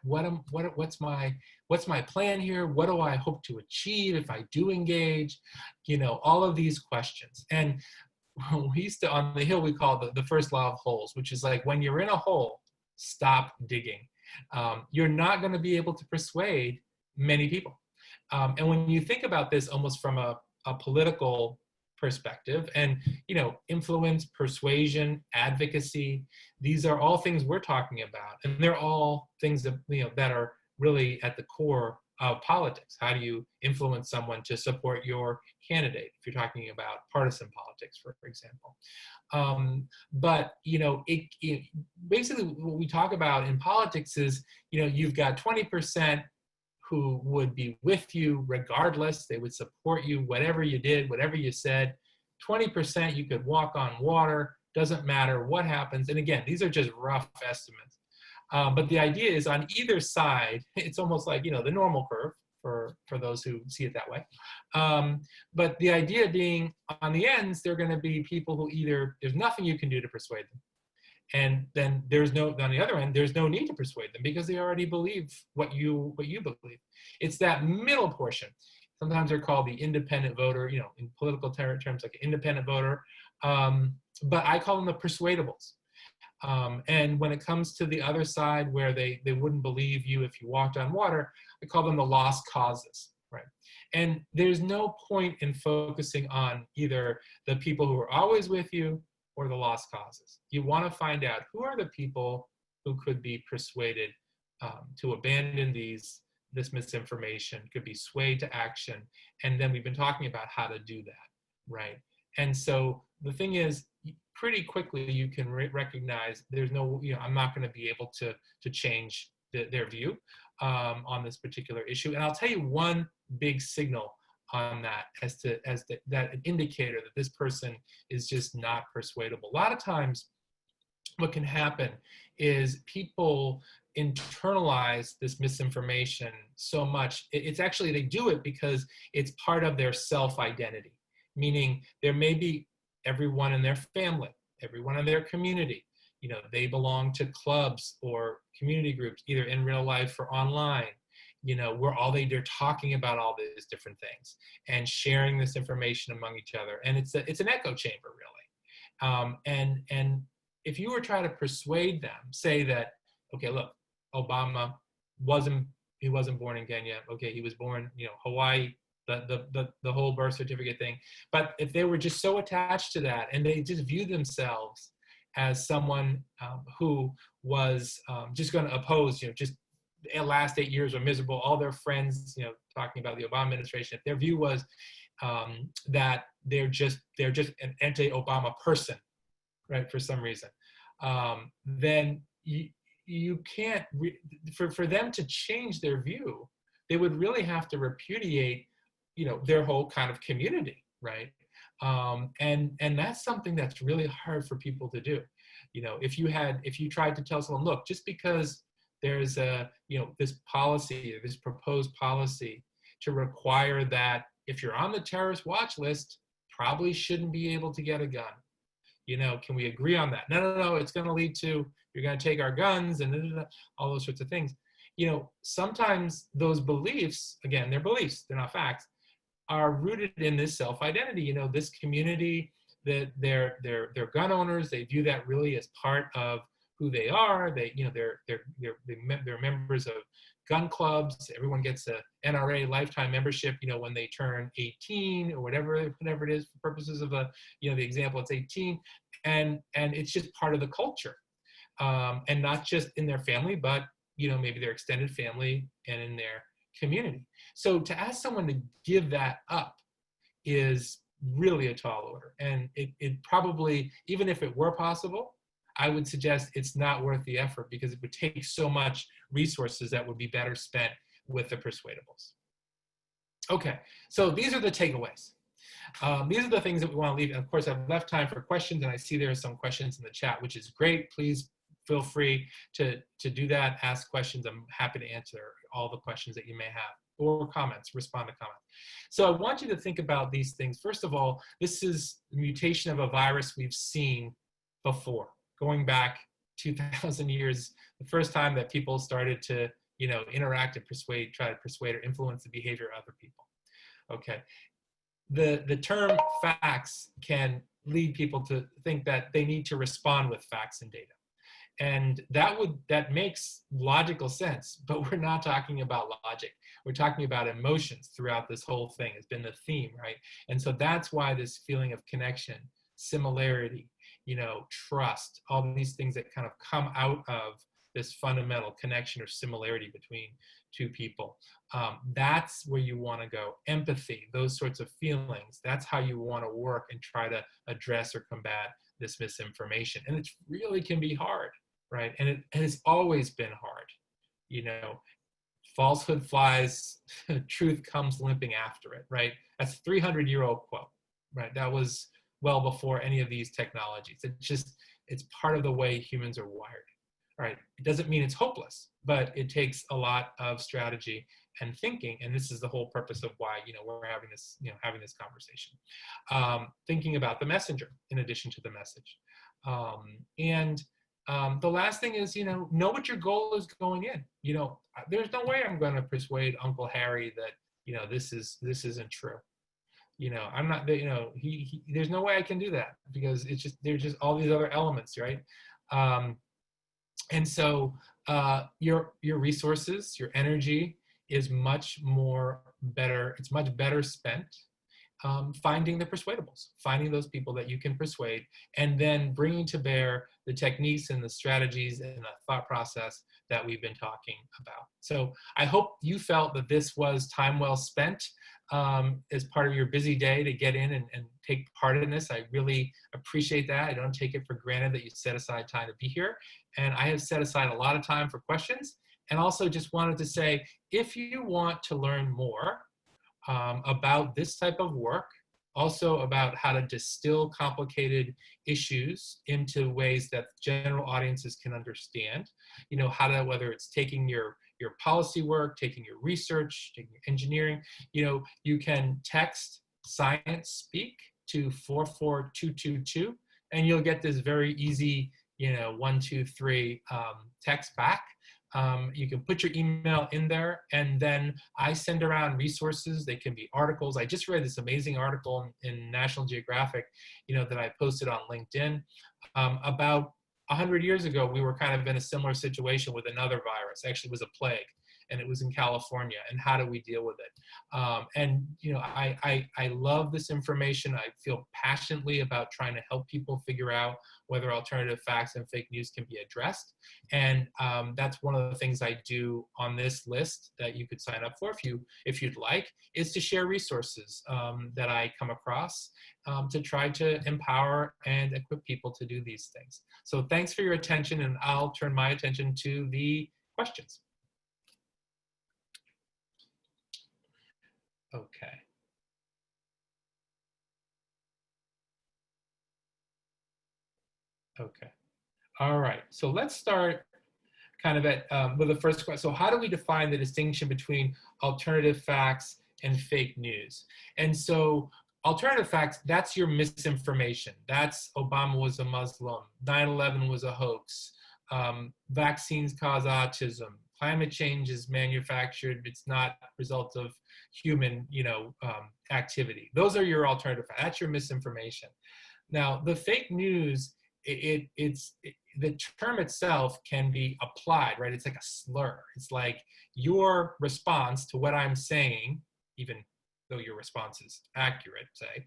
my plan here? What do I hope to achieve if I do engage? All of these questions. And we used to, on the Hill, we call the first law of holes, which is like, when you're in a hole, stop digging. You're not going to be able to persuade many people. And when you think about this almost from a political perspective, and influence, persuasion, advocacy, these are all things we're talking about, and they're all things that that are really at the core of politics. How do you influence someone to support your candidate, if you're talking about partisan politics, for example? But basically what we talk about in politics is, you've got 20% who would be with you regardless. They would support you, whatever you did, whatever you said. 20% you could walk on water, doesn't matter what happens. And again, these are just rough estimates. But the idea is, on either side, it's almost like, the normal curve for those who see it that way. But the idea being, on the ends, they're going to be people who either there's nothing you can do to persuade them, and then on the other end, there's no need to persuade them, because they already believe what you believe. It's that middle portion. Sometimes they're called the independent voter, in political terms, like an independent voter. But I call them the persuadables. And when it comes to the other side, where they wouldn't believe you if you walked on water, I call them the lost causes, right? And there's no point in focusing on either the people who are always with you or the lost causes. You want to find out who are the people who could be persuaded to abandon this misinformation, could be swayed to action. And then we've been talking about how to do that, right? And so the thing is, pretty quickly you can recognize there's no, I'm not going to be able to change their view on this particular issue. And I'll tell you one big signal on that as that an indicator that this person is just not persuadable. A lot of times what can happen is people internalize this misinformation so much. It's actually, they do it because it's part of their self-identity, meaning there may be everyone in their family, everyone in their community, they belong to clubs or community groups, either in real life or online, where they're talking about all these different things and sharing this information among each other. And it's an echo chamber, really. And if you were trying to persuade them, say that, okay, look, Obama wasn't born in Kenya. Okay, he was born, Hawaii, the whole birth certificate thing. But if they were just so attached to that, and they just view themselves as someone who was just going to oppose, just the last 8 years were miserable, all their friends, talking about the Obama administration, if their view was that they're just an anti-Obama person, right, for some reason, then you can't, for them to change their view, they would really have to repudiate, their whole kind of community, right? And that's something that's really hard for people to do. If you tried to tell someone, look, just because there's this policy, this proposed policy to require that if you're on the terrorist watch list, probably shouldn't be able to get a gun. You know, can we agree on that? No, it's going to lead to, you're going to take our guns and all those sorts of things. You know, sometimes those beliefs, again, they're beliefs, they're not facts, are rooted in this self-identity. You know, this community, that they're gun owners, they view that really as part of who they are. They, you know, they're members of gun clubs. Everyone gets a NRA lifetime membership, you know, when they turn 18 or whatever it is, for purposes of the, you know, the example, it's 18, and it's just part of the culture, and not just in their family, but, you know, maybe their extended family and in their community. So to ask someone to give that up is really a tall order, and it probably, even if it were possible, I would suggest it's not worth the effort, because it would take so much resources that would be better spent with the persuadables. Okay, so these are the takeaways. These are the things that we want to leave. And of course, I've left time for questions, and I see there are some questions in the chat, which is great. Please feel free to do that, ask questions. I'm happy to answer all the questions that you may have, or comments, respond to comments. So I want you to think about these things. First of all, this is the mutation of a virus we've seen before, going back 2,000 years, the first time that people started to, you know, interact and try to persuade or influence the behavior of other people. Okay, the term facts can lead people to think that they need to respond with facts and data. And that makes logical sense, but we're not talking about logic. We're talking about emotions throughout this whole thing. It's been the theme, right? And so that's why this feeling of connection, similarity, you know, trust, all these things that kind of come out of this fundamental connection or similarity between two people. That's where you want to go. Empathy, those sorts of feelings, that's how you want to work and try to address or combat this misinformation. And it really can be hard, right? And it has always been hard. You know, falsehood flies, truth comes limping after it, right? That's a 300-year-old quote, right? That was well before any of these technologies. It's part of the way humans are wired, right? It doesn't mean it's hopeless, but it takes a lot of strategy and thinking. And this is the whole purpose of why, you know, we're having this, you know, having this conversation. Thinking about the messenger in addition to the message. The last thing is, you know what your goal is going in. You know, there's no way I'm going to persuade Uncle Harry that, you know, this isn't true. You know, I'm not, you know, there's no way I can do that, because it's just, there's just all these other elements, right? And so your resources, your energy is much better spent finding the persuadables, finding those people that you can persuade, and then bringing to bear the techniques and the strategies and the thought process that we've been talking about. So I hope you felt that this was time well spent as part of your busy day to get in and take part in this. I really appreciate that. I don't take it for granted that you set aside time to be here. And I have set aside a lot of time for questions. And also just wanted to say, if you want to learn more about this type of work, also about how to distill complicated issues into ways that general audiences can understand, you know, how to, whether it's taking your policy work, taking your research, taking your engineering, you know, you can text science speak to 44222, and you'll get this very easy, you know, 1, 2, 3 text back. You can put your email in there, and then I send around resources. They can be articles. I just read this amazing article in National Geographic, you know, that I posted on LinkedIn about 100 years ago. We were kind of in a similar situation with another virus. Actually, it was a plague, and it was in California. And how do we deal with it? And you know, I love this information. I feel passionately about trying to help people figure out whether alternative facts and fake news can be addressed. And that's one of the things I do on this list that you could sign up for if you'd like, is to share resources that I come across to try to empower and equip people to do these things. So thanks for your attention, and I'll turn my attention to the questions. Okay. Okay. All right. So let's start kind of at with the first question. So how do we define the distinction between alternative facts and fake news? And so alternative facts, that's your misinformation. That's Obama was a Muslim, 9/11 was a hoax, vaccines cause autism, climate change is manufactured, it's not a result of human, activity. Those are your alternative facts. That's your misinformation. Now, the fake news, the term itself can be applied, right? It's like a slur. It's like your response to what I'm saying, even though your response is accurate, say,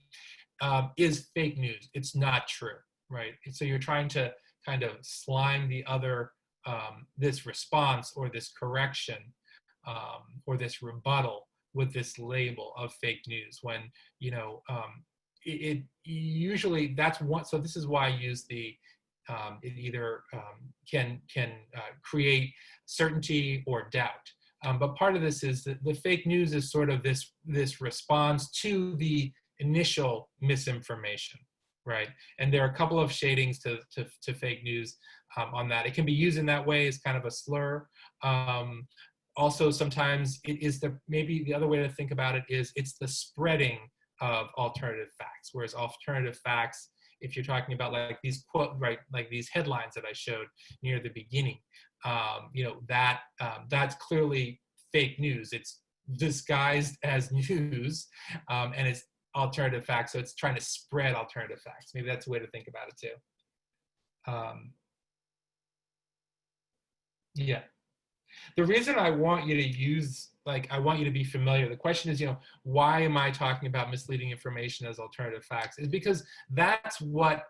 is fake news. It's not true, right? So you're trying to kind of slime the other, this response or this correction or this rebuttal with this label of fake news when, it usually, that's one. So this is why I use the, it either can create certainty or doubt. But part of this is that the fake news is sort of this response to the initial misinformation, right? And there are a couple of shadings to fake news on that. It can be used in that way as kind of a slur. Also, sometimes it is maybe the other way to think about it is it's the spreading of alternative facts, whereas alternative facts, if you're talking about like these like these headlines that I showed near the beginning, that's clearly fake news. It's disguised as news, and it's alternative facts. So it's trying to spread alternative facts. Maybe that's a way to think about it too. Yeah. The reason I want you to use, I want you to be familiar. The question is, why am I talking about misleading information as alternative facts? Is because that's what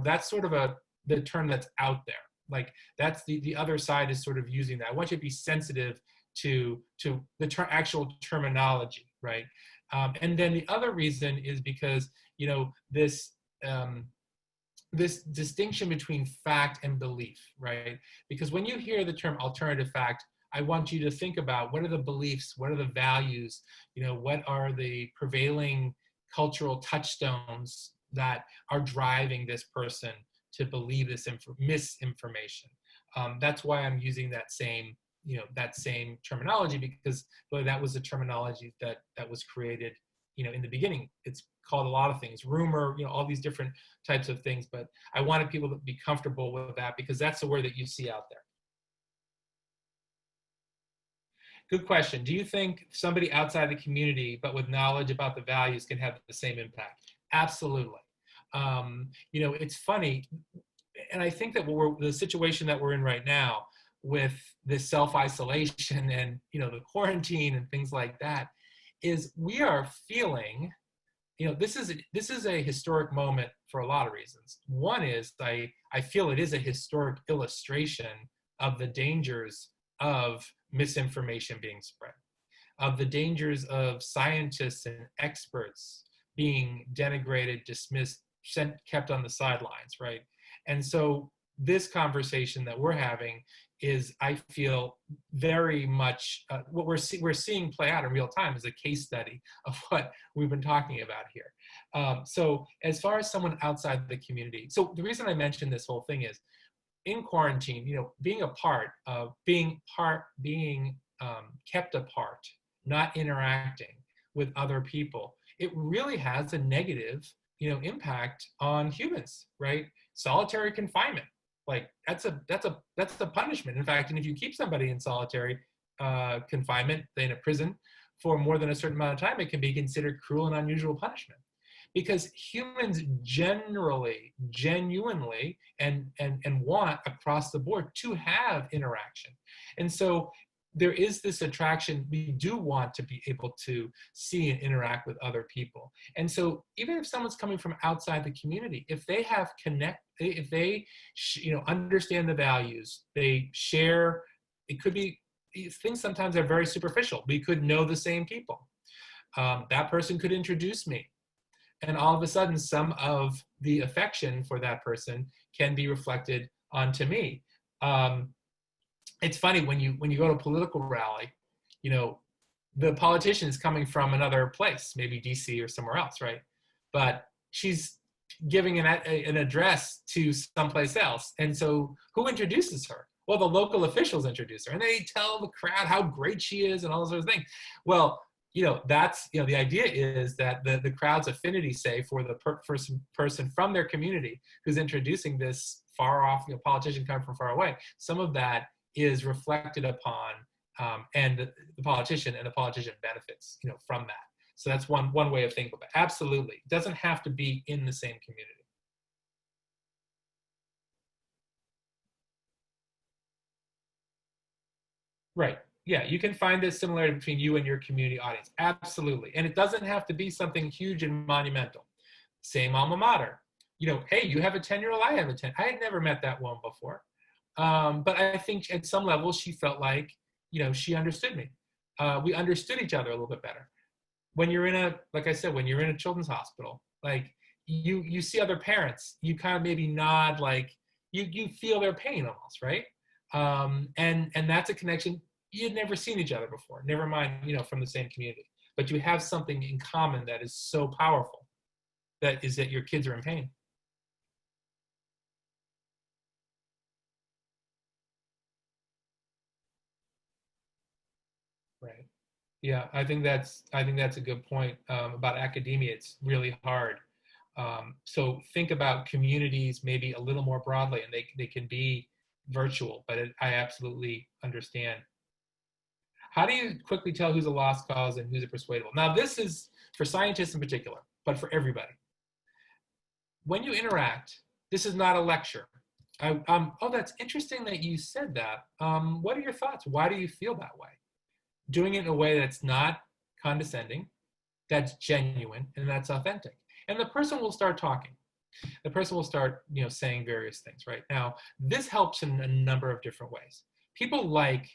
that's sort of the term that's out there. Like that's the other side is sort of using that. I want you to be sensitive to the actual terminology, right? And then the other reason is because, this distinction between fact and belief, right? Because when you hear the term alternative fact, I want you to think about what are the beliefs, what are the values, what are the prevailing cultural touchstones that are driving this person to believe this misinformation. That's why I'm using that same terminology, because that was the terminology that was created, in the beginning. It's called a lot of things, rumor, all these different types of things, but I wanted people to be comfortable with that because that's the word that you see out there. Good question. Do you think somebody outside the community, but with knowledge about the values, can have the same impact? Absolutely. It's funny, and I think that the situation that we're in right now with this self-isolation and, the quarantine and things like that, is we are feeling, this is a historic moment for a lot of reasons. One is I feel it is a historic illustration of the dangers of misinformation being spread, of the dangers of scientists and experts being denigrated, dismissed, kept on the sidelines, right? And so this conversation that we're having is, I feel, very much what we're seeing play out in real time is a case study of what we've been talking about here. So as far as someone outside the community, so the reason I mentioned this whole thing is, in quarantine, being kept apart, not interacting with other people, it really has a negative, impact on humans, right? Solitary confinement, like that's a punishment. In fact, and if you keep somebody in solitary confinement in a prison for more than a certain amount of time, it can be considered cruel and unusual punishment. Because humans genuinely and want across the board to have interaction. And so there is this attraction. We do want to be able to see and interact with other people. And so even if someone's coming from outside the community, if they understand the values, they share, it could be, things sometimes are very superficial. We could know the same people. That person could introduce me. And all of a sudden, some of the affection for that person can be reflected onto me. It's funny when you go to a political rally, the politician is coming from another place, maybe DC or somewhere else, right? But she's giving an address to someplace else. And so who introduces her? Well, the local officials introduce her, and they tell the crowd how great she is and all those sort of things. Well, that's, the idea is that the crowd's affinity, say, for the person from their community who's introducing this far off, politician coming from far away, some of that is reflected upon, and the politician benefits, from that. So that's one way of thinking about it. Absolutely. It doesn't have to be in the same community. Right. Yeah, you can find a similarity between you and your community audience. Absolutely. And it doesn't have to be something huge and monumental. Same alma mater. Hey, you have a 10-year-old, I have a 10. I had never met that woman before. But I think at some level she felt like, she understood me. We understood each other a little bit better. When you're like I said, when you're in a children's hospital, like you see other parents, you kind of maybe nod, like you feel their pain almost, right? And that's a connection. You'd never seen each other before, never mind, from the same community, but you have something in common that is so powerful, that your kids are in pain. Right. Yeah, I think that's a good point about academia. It's really hard. So think about communities maybe a little more broadly, and they can be virtual, but I absolutely understand. How do you quickly tell who's a lost cause and who's a persuadable? Now, this is for scientists in particular, but for everybody. When you interact, this is not a lecture. Oh, that's interesting that you said that. What are your thoughts? Why do you feel that way? Doing it in a way that's not condescending, that's genuine, and that's authentic. And the person will start talking. The person will start, saying various things, right? Now, this helps in a number of different ways. People like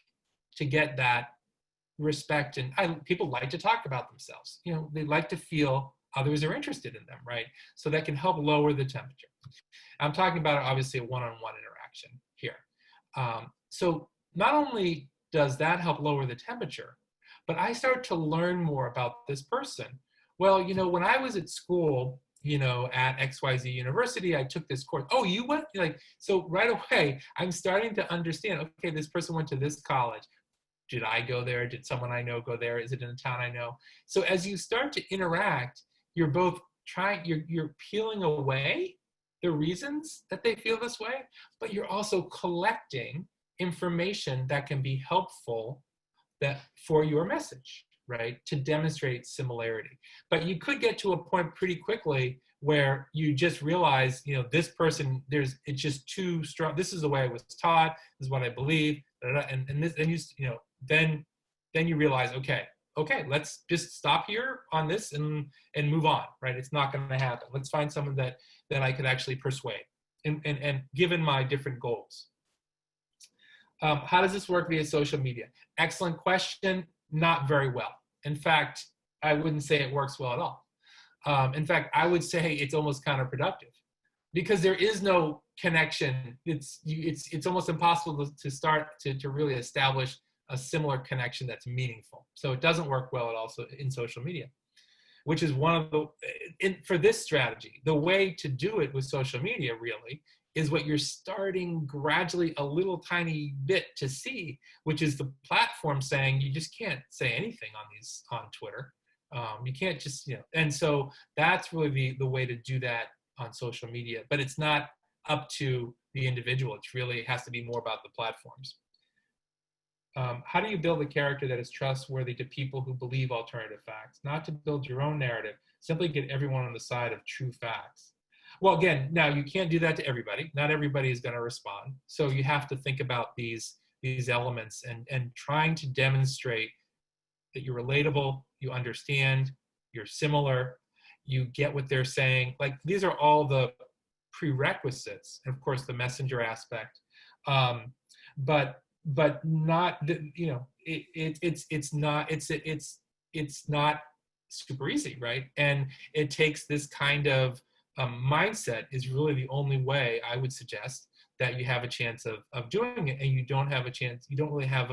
to get that respect, and people like to talk about themselves. They like to feel others are interested in them, right? So that can help lower the temperature. I'm talking about, obviously, a one-on-one interaction here. So not only does that help lower the temperature, but I start to learn more about this person. Well, when I was at school, at XYZ University, I took this course. Oh, you went? So right away, I'm starting to understand, okay, this person went to this college. Did I go there? Did someone I know go there? Is it in a town I know? So as you start to interact, you're both you're peeling away the reasons that they feel this way, but you're also collecting information that can be helpful for your message, right? To demonstrate similarity. But you could get to a point pretty quickly where you just realize, this person, it's just too strong. This is the way I was taught. This is what I believe. And this, then you realize, okay, let's just stop here on this and move on, right? It's not going to happen. Let's find someone that I could actually persuade, and given my different goals. How does this work via social media? Excellent question. Not very well. In fact, I wouldn't say it works well at all. In fact, I would say it's almost counterproductive, because there is no connection. It's almost impossible to start to really establish a similar connection that's meaningful. So it doesn't work well at all in social media, which is one of for this strategy, the way to do it with social media really is what you're starting gradually a little tiny bit to see, which is the platform saying you just can't say anything on Twitter. You can't just, and so that's really the way to do that on social media, but it's not up to the individual. It has to be more about the platforms. How do you build a character that is trustworthy to people who believe alternative facts? Not to build your own narrative, simply get everyone on the side of true facts. Well, again, now you can't do that to everybody. Not everybody is going to respond. So you have to think about these elements and trying to demonstrate that you're relatable, you understand, you're similar, you get what they're saying. Like, these are all the prerequisites, and of course the messenger aspect. But not, it's not super easy, right? And it takes this kind of mindset is really the only way I would suggest that you have a chance of doing it. And you don't have a chance, you don't really have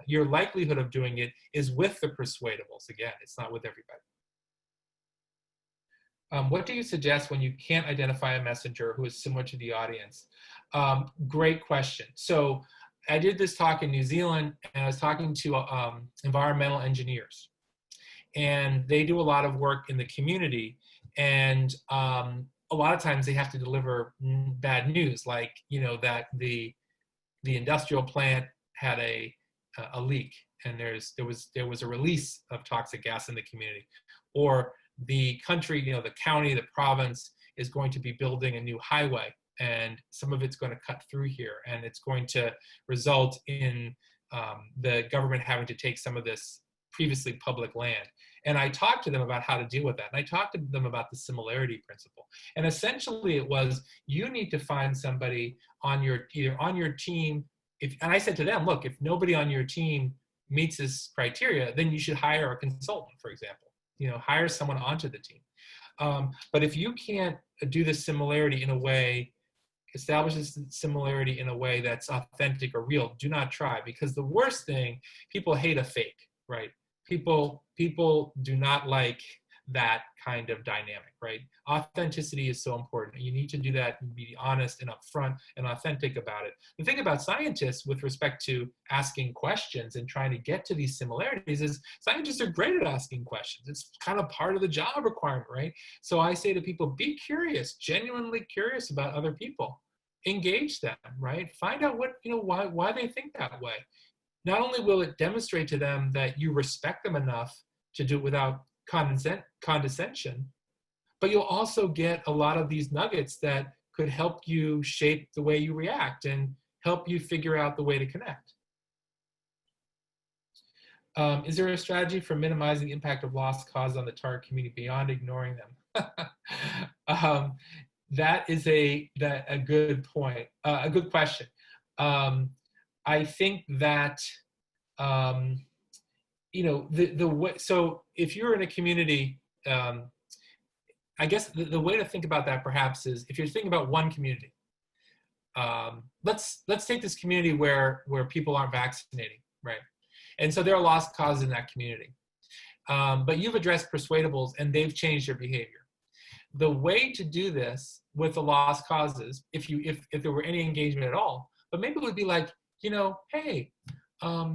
your likelihood of doing it is with the persuadables. Again, it's not with everybody. What do you suggest when you can't identify a messenger who is similar to the audience? Great question. So I did this talk in New Zealand, and I was talking to environmental engineers, and they do a lot of work in the community, and a lot of times they have to deliver bad news, like, you know, that the industrial plant had a leak, and there was a release of toxic gas in the community, or the country, you know, the county, the province is going to be building a new highway, and some of it's going to cut through here, and it's going to result in the government having to take some of this previously public land. And I talked to them about how to deal with that. And I talked to them about the similarity principle. And essentially it was, you need to find somebody on your, either on your team, and I said to them, look, if nobody on your team meets this criteria, then you should hire a consultant, for example. You know, hire someone onto the team. But if you can't do the similarity in a way, establish this similarity in a way that's authentic or real, do not try. Because the worst thing, people hate a fake, right? People do not like that kind of dynamic, right? Authenticity is so important. You need to do that and be honest and upfront and authentic about it. The thing about scientists with respect to asking questions and trying to get to these similarities is scientists are great at asking questions. It's kind of part of the job requirement, right? So I say to people, be curious, genuinely curious about other people. Engage them, right? Find out what, you know, why they think that way. Not only will it demonstrate to them that you respect them enough to do it without condescension, but you'll also get a lot of these nuggets that could help you shape the way you react and help you figure out the way to connect. Is there a strategy for minimizing the impact of lost cause on the target community beyond ignoring them? That is a good point, a good question. I think that, you know, the way, so if you're in a community, I guess the way to think about that perhaps is, if you're thinking about one community, let's take this community where people aren't vaccinating, right? And so there are lost causes in that community. But you've addressed persuadables and they've changed their behavior. The way to do this with the lost causes, if there were any engagement at all, but maybe it would be like, you know, hey,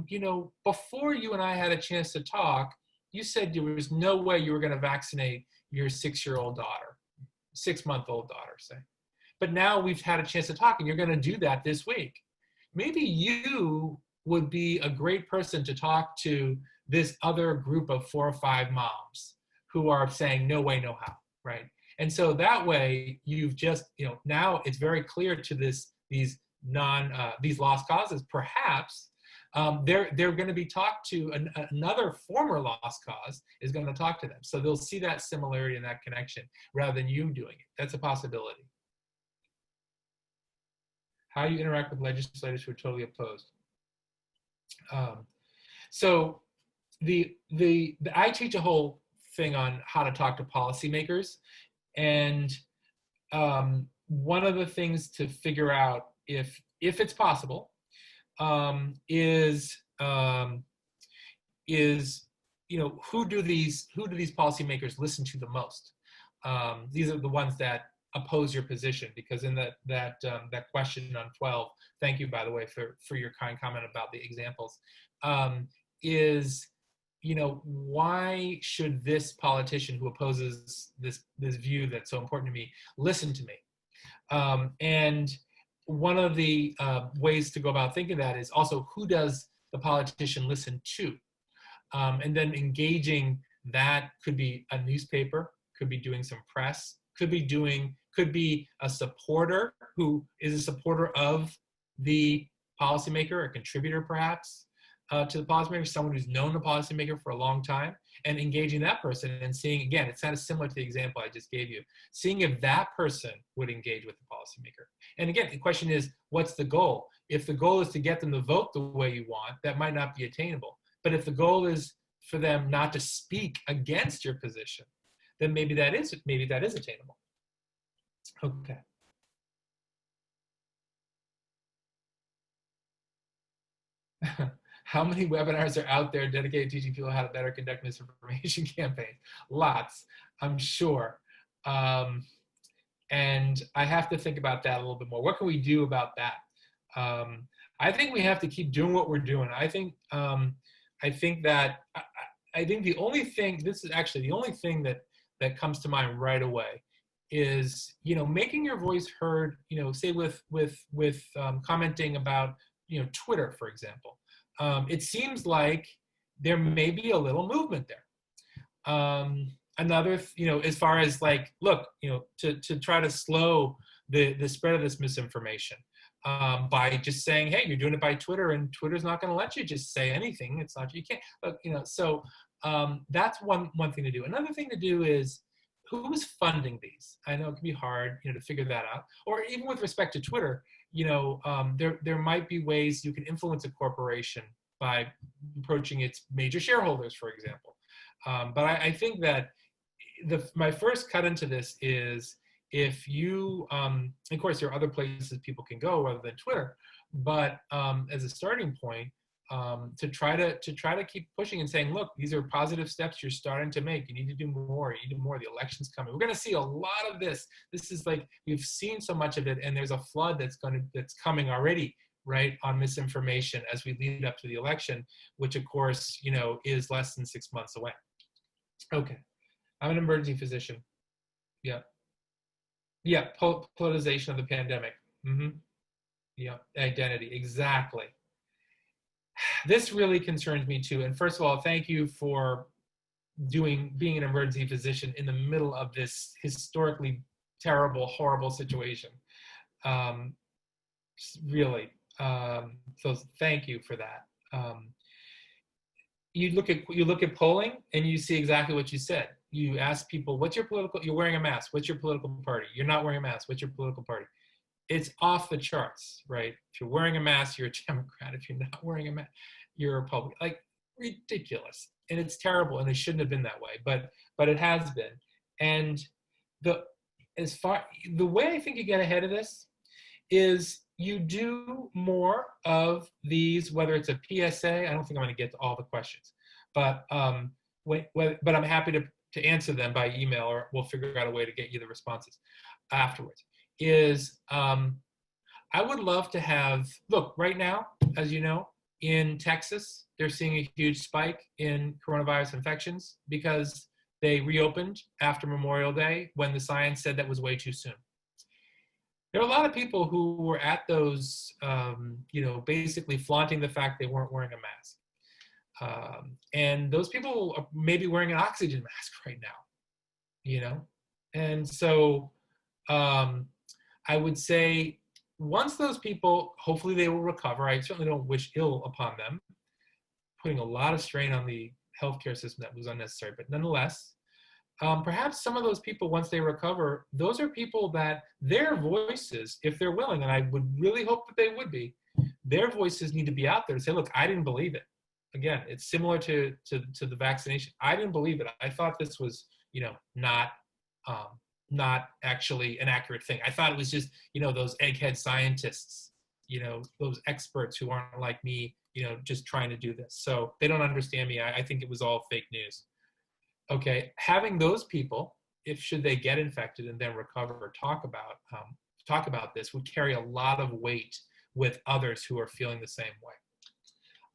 you know, before you and I had a chance to talk, you said there was no way you were going to vaccinate your 6-year-old daughter, 6-month-old daughter, say. But now we've had a chance to talk and you're going to do that this week. Maybe you would be a great person to talk to this other group of 4 or 5 moms who are saying no way, no how, right? And so that way you've just, you know, now it's very clear to these lost causes, perhaps they're going to be talked to, another former lost cause is going to talk to them. So they'll see that similarity and that connection rather than you doing it. That's a possibility. How you interact with legislators who are totally opposed. So I teach a whole thing on how to talk to policymakers, and one of the things to figure out, if it's possible, is you know, who do these policymakers listen to the most? These are the ones that oppose your position, because in that question on 12, thank you, by the way, for your kind comment about the examples, is, you know, why should this politician who opposes this view that's so important to me listen to me? And one of the ways to go about thinking that is also, who does the politician listen to? And then engaging that could be a newspaper, could be doing some press, could be a supporter who is a supporter of the policymaker, a contributor perhaps to the policymaker, someone who's known the policymaker for a long time, and engaging that person and seeing, again, it's kind of similar to the example I just gave you, seeing if that person would engage with the policymaker. And again, the question is, what's the goal? If the goal is to get them to vote the way you want, that might not be attainable. But if the goal is for them not to speak against your position, then maybe that is attainable. Okay. How many webinars are out there dedicated to teaching people how to better conduct misinformation campaigns? Lots, I'm sure. And I have to think about that a little bit more. What can we do about that? I think we have to keep doing what we're doing. I think that the only thing, this is actually the only thing that comes to mind right away is, making your voice heard, say with commenting about, Twitter, for example. It seems like there may be a little movement there. Another, as far as like, look, to try to slow the spread of this misinformation, by just saying, hey, you're doing it by Twitter, and Twitter's not going to let you just say anything. It's not, you can't, so that's one thing to do. Another thing to do is, who's funding these? I know it can be hard, to figure that out. Or even with respect to Twitter, there might be ways you can influence a corporation by approaching its major shareholders, for example. But I think that my first cut into this is, if you, of course, there are other places people can go other than Twitter, but as a starting point, to try to keep pushing and saying, look, these are positive steps you're starting to make. You need to do more. You need to do more. The election's coming. We're going to see a lot of this. This is like, we've seen so much of it, and there's a flood that's coming already, right, on misinformation as we lead up to the election, which of course, is less than 6 months away. Okay, I'm an emergency physician. Yeah. Yeah, politicization of the pandemic. Yeah, identity, exactly. This really concerns me too. And first of all, thank you for being an emergency physician in the middle of this historically terrible, horrible situation. Really. So thank you for that. You look at polling, and you see exactly what you said. You ask people, you're wearing a mask, what's your political party? You're not wearing a mask, what's your political party? It's off the charts, right? If you're wearing a mask, you're a Democrat. If you're not wearing a mask, you're a Republican. Like, ridiculous. And it's terrible, and it shouldn't have been that way, but it has been. And the way I think you get ahead of this is, you do more of these, whether it's a PSA. I don't think I'm going to get to all the questions, but but I'm happy to answer them by email, or we'll figure out a way to get you the responses afterwards. I would love to have, look, right now, as you know, in Texas, they're seeing a huge spike in coronavirus infections because they reopened after Memorial Day, when the science said that was way too soon. There are a lot of people who were at those, basically flaunting the fact they weren't wearing a mask. And those people are maybe wearing an oxygen mask right now, And so I would say, once those people, hopefully they will recover. I certainly don't wish ill upon them, putting a lot of strain on the healthcare system that was unnecessary. But nonetheless, perhaps some of those people, once they recover, those are people that their voices, if they're willing, and I would really hope that they would be, their voices need to be out there to say, look, I didn't believe it. Again, it's similar to the vaccination. I didn't believe it. I thought this was, not actually an accurate thing. I thought it was just, those egghead scientists, those experts who aren't like me, just trying to do this. So they don't understand me. I think it was all fake news. Okay, having those people, should they get infected and then recover, or talk about this, would carry a lot of weight with others who are feeling the same way.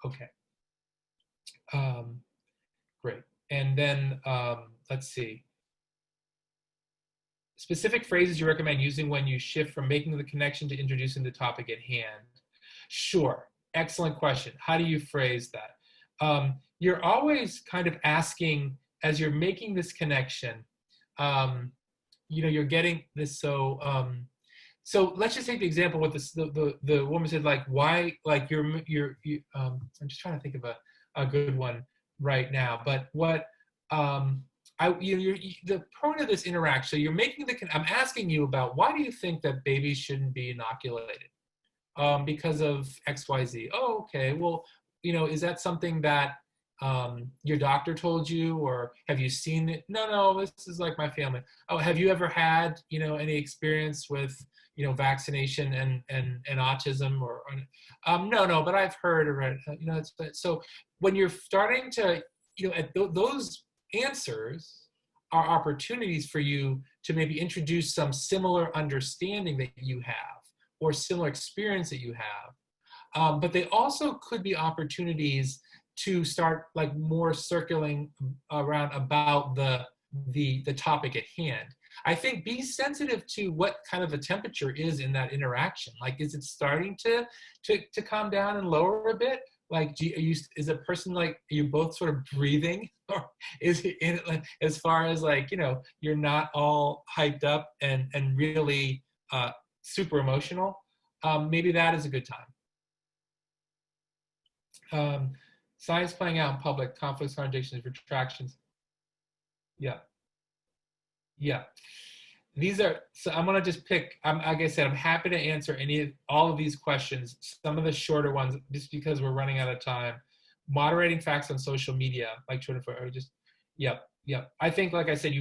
Okay, great. And then let's see. Specific phrases you recommend using when you shift from making the connection to introducing the topic at hand. Sure, excellent question. How do you phrase that? You're always kind of asking, as you're making this connection, you're getting this. So let's just take the example with this. The woman said, like, why, like, I'm just trying to think of a good one right now. But what the point of this interaction. So you're making I'm asking you about, why do you think that babies shouldn't be inoculated? Because of X, Y, Z. Oh, okay. Well, is that something that your doctor told you, or have you seen it? No, this is like my family. Oh, have you ever had, any experience with, vaccination and autism, or no, but I've heard or read, so when you're starting to, those answers are opportunities for you to maybe introduce some similar understanding that you have, or similar experience that you have, But they also could be opportunities to start like more circling around about the topic at hand. I think be sensitive to what kind of a temperature is in that interaction. Like, is it starting to calm down and lower a bit? Like, is a person like, are you both sort of breathing, or is it in it like, as far as like, you know, you're not all hyped up and really super emotional? Maybe that is a good time. Science playing out in public, conflicts, contradictions, retractions. Yeah. Yeah. These are, so I'm gonna just pick, like I said, I'm happy to answer all of these questions, some of the shorter ones, just because we're running out of time. Moderating facts on social media, like Twitter, or just, yep. I think, like I said,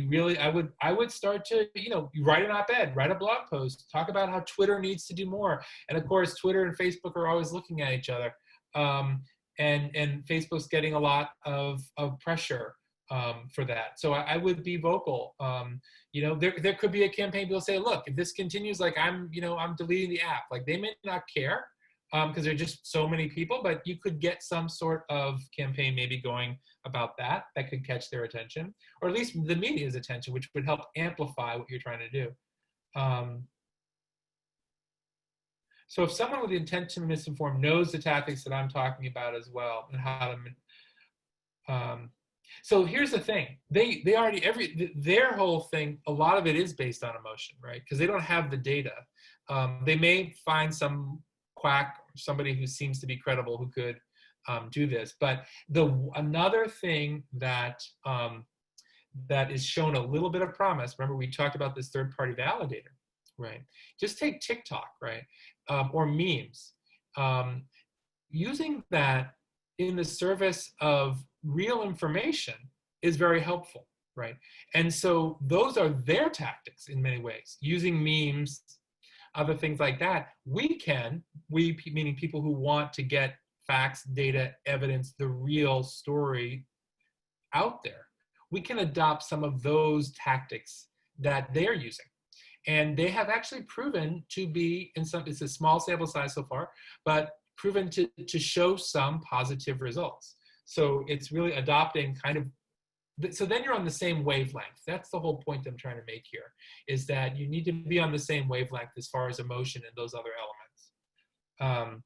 I would start to, you know, write an op-ed, write a blog post, talk about how Twitter needs to do more. And of course, Twitter and Facebook are always looking at each other. And Facebook's getting a lot of pressure for that. So I would be vocal. You know, there could be a campaign, people say, look, if this continues, like I'm deleting the app. Like, they may not care because there are just so many people, but you could get some sort of campaign maybe going about that could catch their attention, or at least the media's attention, which would help amplify what you're trying to do. So if someone with the intent to misinform knows the tactics that I'm talking about as well, and how to, so here's the thing, they already, their whole thing, a lot of it is based on emotion, right? Because they don't have the data. They may find some quack, somebody who seems to be credible who could do this. But another thing that that is shown a little bit of promise, remember we talked about this third-party validator, right? Just take TikTok, right? Or memes. Using that in the service of real information is very helpful, right? And so those are their tactics in many ways, using memes, other things like that. We meaning people who want to get facts, data, evidence, the real story out there, we can adopt some of those tactics that they're using. And they have actually proven to be, it's a small sample size so far, but proven to show some positive results. So it's really adopting kind of, so then you're on the same wavelength. That's the whole point I'm trying to make here, is that you need to be on the same wavelength as far as emotion and those other elements.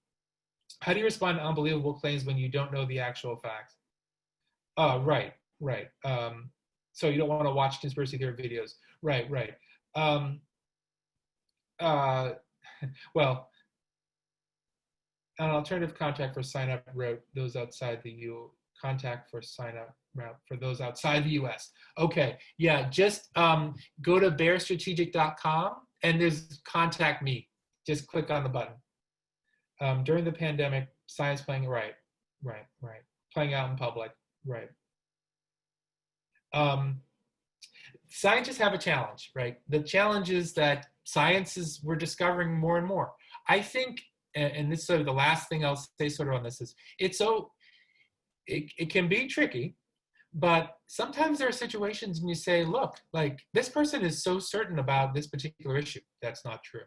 How do you respond to unbelievable claims when you don't know the actual facts? Right. So you don't want to watch conspiracy theory videos. Right. Well, an alternative contact for sign-up route those outside the U. Contact for sign-up route for those outside the U.S. Okay, yeah, just go to bearstrategic.com and there's contact me. Just click on the button. During the pandemic, science playing right, playing out in public, right. Scientists have a challenge, right? The challenge is that we're discovering more and more. I think, and this is sort of the last thing I'll say sort of on this is, it can be tricky, but sometimes there are situations and you say, look, like this person is so certain about this particular issue. That's not true.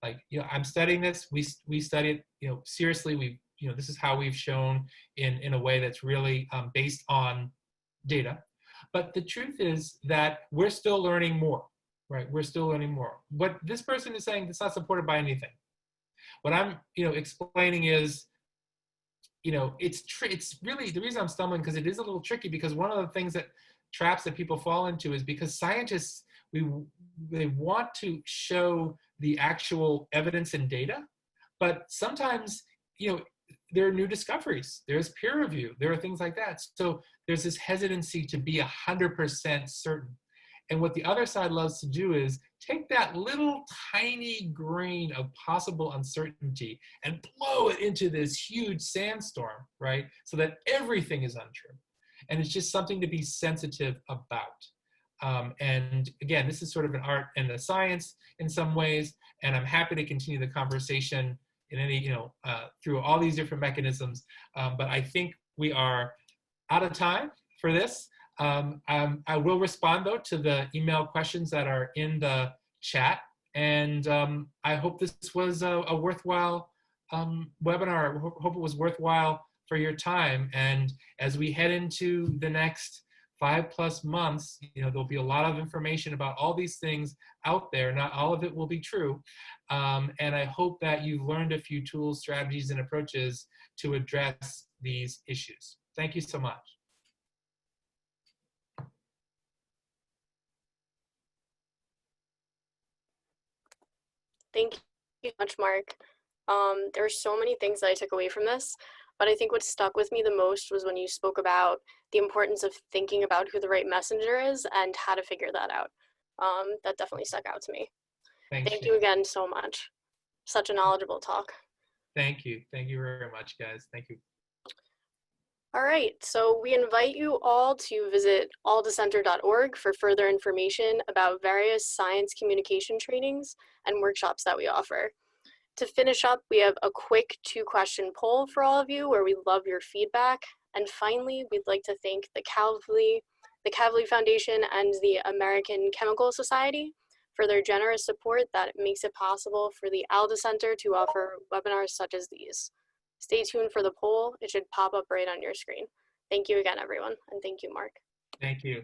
Like, you know, I'm studying this, we study it, you know, seriously, this is how we've shown in a way that's really based on data. But the truth is that we're still learning more, right? We're still learning more. What this person is saying, it's not supported by anything. What I'm, explaining is, it's really, the reason I'm stumbling, because it is a little tricky, because one of the things that traps that people fall into is because scientists, they want to show the actual evidence and data, but sometimes, there are new discoveries, there's peer review, there are things like that. So there's this hesitancy to be 100% certain. And what the other side loves to do is take that little tiny grain of possible uncertainty and blow it into this huge sandstorm, right? So that everything is untrue. And it's just something to be sensitive about. And again, this is sort of an art and a science in some ways, and I'm happy to continue the conversation in any, through all these different mechanisms. But I think we are out of time for this. I will respond though to the email questions that are in the chat, and I hope this was a worthwhile webinar. Hope it was worthwhile for your time. And as we head into the next 5+ months, there'll be a lot of information about all these things out there. Not all of it will be true. And I hope that you've learned a few tools, strategies, and approaches to address these issues. Thank you so much. Thank you so much, Mark. There are so many things that I took away from this, but I think what stuck with me the most was when you spoke about the importance of thinking about who the right messenger is and how to figure that out. That definitely stuck out to me. Thank you again so much. Such a knowledgeable talk. Thank you. Thank you very much, guys. Thank you. All right, so we invite you all to visit alldissenter.org for further information about various science communication trainings and workshops that we offer. To finish up, we have a quick 2-question poll for all of you where we love your feedback. And finally, we'd like to thank the Kavli Foundation and the American Chemical Society for their generous support that makes it possible for the Dissenter to offer webinars such as these. Stay tuned for the poll. It should pop up right on your screen. Thank you again, everyone, and thank you, Mark. Thank you.